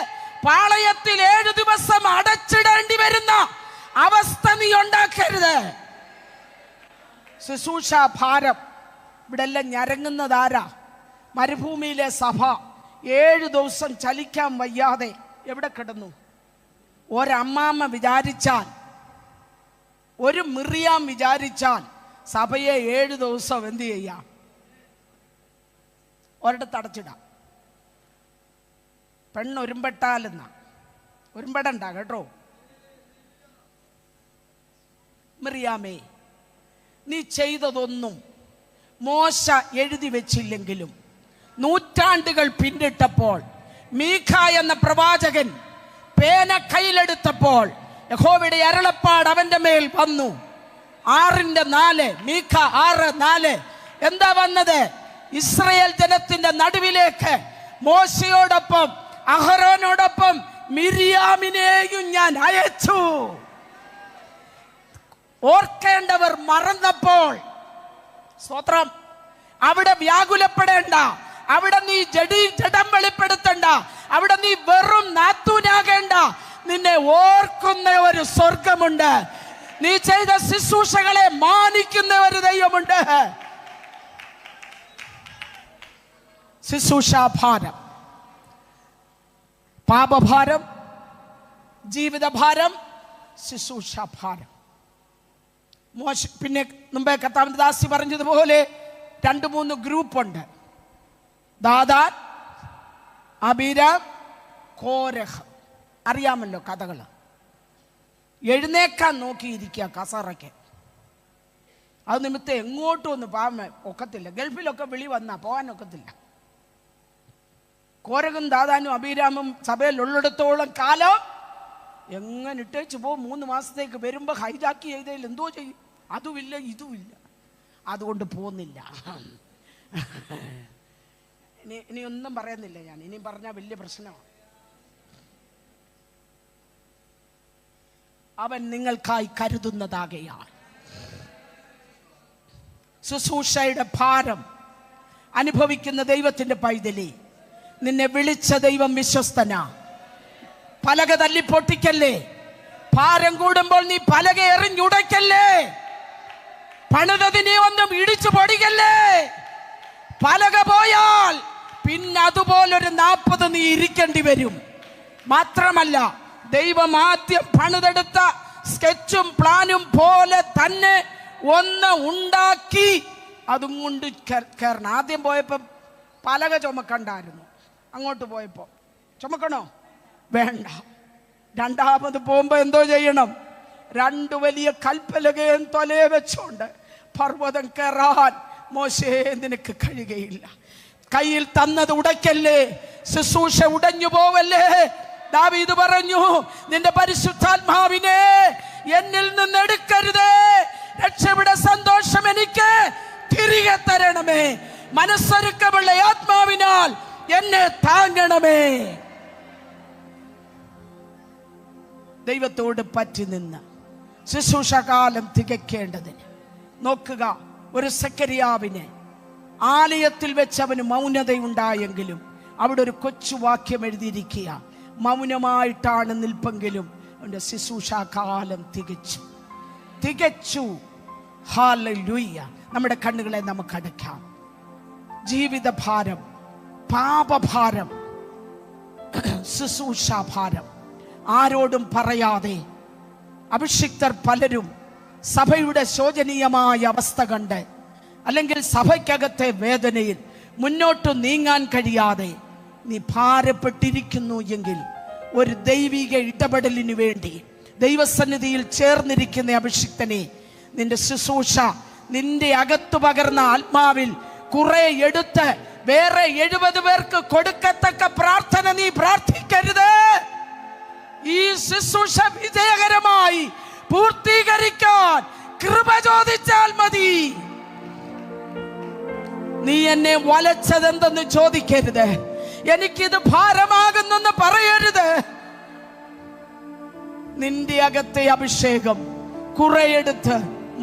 പാളയത്തിൽ 7 ദിവസം അടച്ചിടേണ്ടി വരുന്ന അവസ്ഥ നീ ഉണ്ടാക്കരുത്. ശുശ്രൂഷ ഭാരം. ഇവിടെ എല്ലാം ഞരങ്ങുന്നതാരാ? മരുഭൂമിയിലെ സഭ 7 ദിവസം ചലിക്കാൻ വയ്യാതെ എവിടെ കിടന്നു? ഒരമ്മാമ്മ വിചാരിച്ചാൽ, ഒരു മിറിയാം വിചാരിച്ചാൽ സഭയെ 7 ദിവസം എന്ത് ചെയ്യാം? ഒരിടത്ത് അടച്ചിടാം. പെണ്ണൊരുമ്പെട്ടാലെന്ന ഒരുമ്പെടണ്ട കേട്ടോ. മിറിയാമേ, നീ ചെയ്തതൊന്നും മോശ എഴുതി വെച്ചില്ലെങ്കിലും നൂറ്റാണ്ടുകൾ പിന്നിട്ടപ്പോൾ മീഖ എന്ന പ്രവാചകൻ പേന കയ്യിലെടുത്തപ്പോൾ യഹോവയുടെ അരുളപ്പാട് അവന്റെ മേൽ വന്നു. 6:4 മീഖ 6:4 എന്താ വന്നത്? ഇസ്രായേൽ ജനത്തിന്റെ നടുവിലേക്ക് മോശയോടൊപ്പം അഹരോനോടൊപ്പം മിരിയാമിനെയും ഞാൻ അയച്ചു. ഓർക്കേണ്ടവർ മറന്നപ്പോൾ, സ്തോത്രം, അവിടെ വ്യാകുലപ്പെടേണ്ട, അവിടെ നീ ജഡം വെളിപ്പെടുത്തണ്ട, അവിടെ നീ വെറും നാത്തൂനാകേണ്ട. നിന്നെ ഓർക്കുന്ന ഒരു സ്വർഗമുണ്ട്. നീ ചെയ്ത ശുശ്രൂഷകളെ മാനിക്കുന്ന ഒരു ദൈവമുണ്ട്. ശുശ്രൂഷാഭാരം, പാപഭാരം, ജീവിതഭാരം, ശുശ്രൂഷാഭാരം. പിന്നെ മുമ്പേ കർത്താവിന്റെ ദാസി പറഞ്ഞതുപോലെ 2-3 ഗ്രൂപ്പുണ്ട്. ദാദാൻ, അബീരാം, കോരഹ്. അറിയാമല്ലോ കഥകൾ. എഴുന്നേക്കാൻ നോക്കിയിരിക്കുക കസറയ്ക്ക്. അത് നിമിത്തം എങ്ങോട്ടും ഒന്ന് പോകാൻ ഒക്കത്തില്ല. ഗൾഫിലൊക്കെ വിളി വന്നാ പോകാനൊക്കത്തില്ല. കോരഹും ദാദാനും അബീരാമും സഭയിൽ ഉള്ളിടത്തോളം കാലം എങ്ങനെ ഇട്ടേച്ച് പോകും. 3 മാസത്തേക്ക് വരുമ്പോൾ ഹൈജാക്ക് ചെയ്തതിൽ എന്തോ ചെയ്യും? അതുമില്ല ഇതുമില്ല. അതുകൊണ്ട് പോകുന്നില്ല. ഇനി ഒന്നും പറയുന്നില്ല ഞാൻ. ഇനി പറഞ്ഞാൽ വലിയ പ്രശ്നമാണ്. അവൻ നിങ്ങൾക്കായി കരുതുന്നതാകയാൽ ശുശ്രൂഷയുടെ ഭാരം അനുഭവിക്കുന്ന ദൈവത്തിന്റെ പൈതലി, നിന്നെ വിളിച്ച ദൈവം വിശ്വസ്തനാ. പലക തല്ലി പൊട്ടിക്കല്ലേ. ഭാരം കൂടുമ്പോൾ നീ പലക എറിഞ്ഞുടയ്ക്കല്ലേ. പണിതതിനെ ഒന്നും ഇടിച്ചു പൊടിക്കല്ലേ. പലക പോയാൽ പിന്നെ അതുപോലൊരു 40 നീ ഇരിക്കേണ്ടി വരും. മാത്രമല്ല, ദൈവം ആദ്യം പണിതെടുത്ത സ്കെച്ചും പ്ലാനും പോലെ തന്നെ ഒന്ന് ഉണ്ടാക്കി അതും കൊണ്ട് കയറണം. ആദ്യം പോയപ്പോ പലക ചുമക്കണ്ടായിരുന്നു. അങ്ങോട്ട് പോയപ്പോ ചുമക്കണോ? വേണ്ട. രണ്ടാമത് പോകുമ്പോ എന്തോ ചെയ്യണം? 2 വലിയ കൽപ്പലകയും തൊലയെ വെച്ചോണ്ട് പർവ്വതം കയറാൻ മോശേ നിനക്ക് കഴിയുകയില്ല. കയ്യിൽ തന്നത് ഉടയ്ക്കല്ലേ. ശുശ്രൂഷ ഉടഞ്ഞു പോവല്ലേ. ദാവീദ് പറഞ്ഞു, നിന്റെ പരിശുദ്ധാത്മാവിനെ എന്നിൽ നിന്ന് എടുക്കരുതേ. രക്ഷയുടെ സന്തോഷം എനിക്ക് തിരികെ തരണമേ. മനസ്സൊരുക്കമുള്ള ആത്മാവിനാൽ എന്നെ താങ്ങണമേ. ദൈവത്തോട് പറ്റി നിന്ന് ശുശ്രൂഷകാലം തികയ്ക്കേണ്ടതിന് നോക്കുക. ഒരു സെക്കരിയാവിന് ആലയത്തിൽ വെച്ച് അവന് മൗനതയുണ്ടായെങ്കിലും അവിടെ ഒരു കൊച്ചു വാക്യം എഴുതിയിരിക്കുക, മൗനമായിട്ടാണ് നിൽപ്പെങ്കിലും അവൻ്റെ ശുശ്രൂഷാകാലം തികച്ചു. ഹല്ലേലൂയ. നമ്മുടെ കണ്ണുകളെ നമുക്ക് അടയ്ക്കാം. ജീവിതഭാരം, പാപഭാരം, ശുശ്രൂഷാഭാരം ആരോടും പറയാതെ അഭിഷിക്തർ പലരും സഭയുടെ ശോചനീയമായ അവസ്ഥ കണ്ട്, അല്ലെങ്കിൽ സഭയ്ക്കകത്തെ വേദനയിൽ മുന്നോട്ട് നീങ്ങാൻ കഴിയാതെ നീ ഭാരപ്പെട്ടിരിക്കുന്നു എങ്കിൽ ഒരു ദൈവിക ഇടപെടലിനു വേണ്ടി ദൈവസന്നിധിയിൽ ചേർന്നിരിക്കുന്ന അഭിഷിക്തനെ, നിന്റെ ശുശ്രൂഷ നിന്റെ അകത്തു പകർന്ന ആത്മാവിൽ കുറെ എടുത്ത് വേറെ 70 പേർക്ക് കൊടുക്കത്തക്ക പ്രാർത്ഥന നീ പ്രാർത്ഥിക്കരുത്. ഈ ശുശ്രൂഷ വിജയകരമായി പൂർത്തീകരിക്കാൻ കൃപ ചോദിച്ചാൽ മതി. നീ എന്നെ വലച്ചതെന്തെന്ന് ചോദിക്കരുത്. എനിക്കിത് ഭാരമാകുന്നെന്ന് പറയരുത്. നിന്റെ അകത്തെ അഭിഷേകം കുറെ എടുത്ത്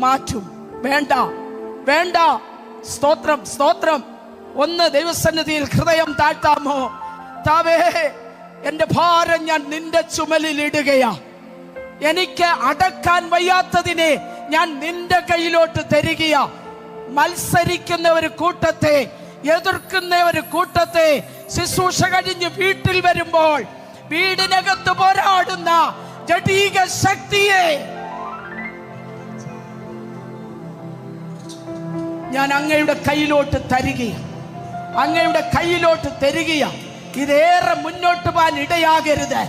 മാറ്റും. വേണ്ട. സ്തോത്രം. ഒന്ന് ദൈവസന്നിധിയിൽ ഹൃദയം താഴ്ത്താമോ? താവേ, എന്റെ ഭാരം ഞാൻ നിന്റെ ചുമലിൽ ഇടുകയാ. എനിക്ക് അടക്കാൻ വയ്യാത്തതിനെ ഞാൻ നിന്റെ കയ്യിലോട്ട് തരികയാ. മത്സരിക്കുന്ന ഒരു കൂട്ടത്തെ, എതിർക്കുന്ന ഒരു കൂട്ടത്തെ, ശുശ്രൂഷ കഴിഞ്ഞ് വീട്ടിൽ വരുമ്പോൾ വീടിനകത്ത് പോരാടുന്ന ജഡീക ശക്തിയെ ഞാൻ അങ്ങയുടെ കയ്യിലോട്ട് തരികയാ. ഇതേറെ മുന്നോട്ട് പോകാൻ ഇടയാകരുത്.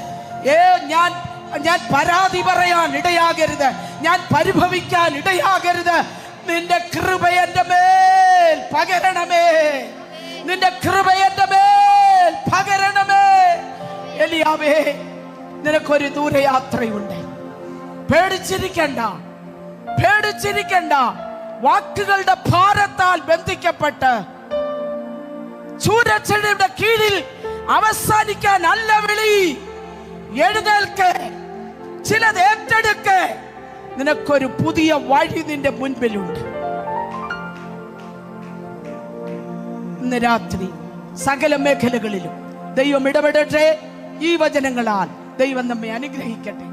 ഞാൻ പരാതി പറയാൻ ഇടയാകരുത്. ഞാൻ പരിഭവിക്കാൻ ഇടയാകരുത്. നിന്റെ കൃപ എൻ്റെ മേൽ പകരണമേ. എലിയാവേ, നിനക്കൊരു ദൂരയാത്രയുണ്ട്. പേടിച്ചിരിക്കണ്ട. വാക്കുകളുടെ ഭാരത്താൽ ബന്ധിക്കപ്പെട്ട് ചൂരച്ചെടിയുടെ കീഴിൽ അവസാനിക്കാൻ അല്ല വിളി. എഴുന്നേൽക്ക്, ചിലത് ഏറ്റെടുക്ക്. നിനക്കൊരു പുതിയ വഴി നിന്റെ മുൻപിലുണ്ട്. ഇന്ന് രാത്രി സകല മേഖലകളിലും ദൈവം ഇടപെടട്ടെ. ഈ വചനങ്ങളാൽ ദൈവം നമ്മെ അനുഗ്രഹിക്കട്ടെ.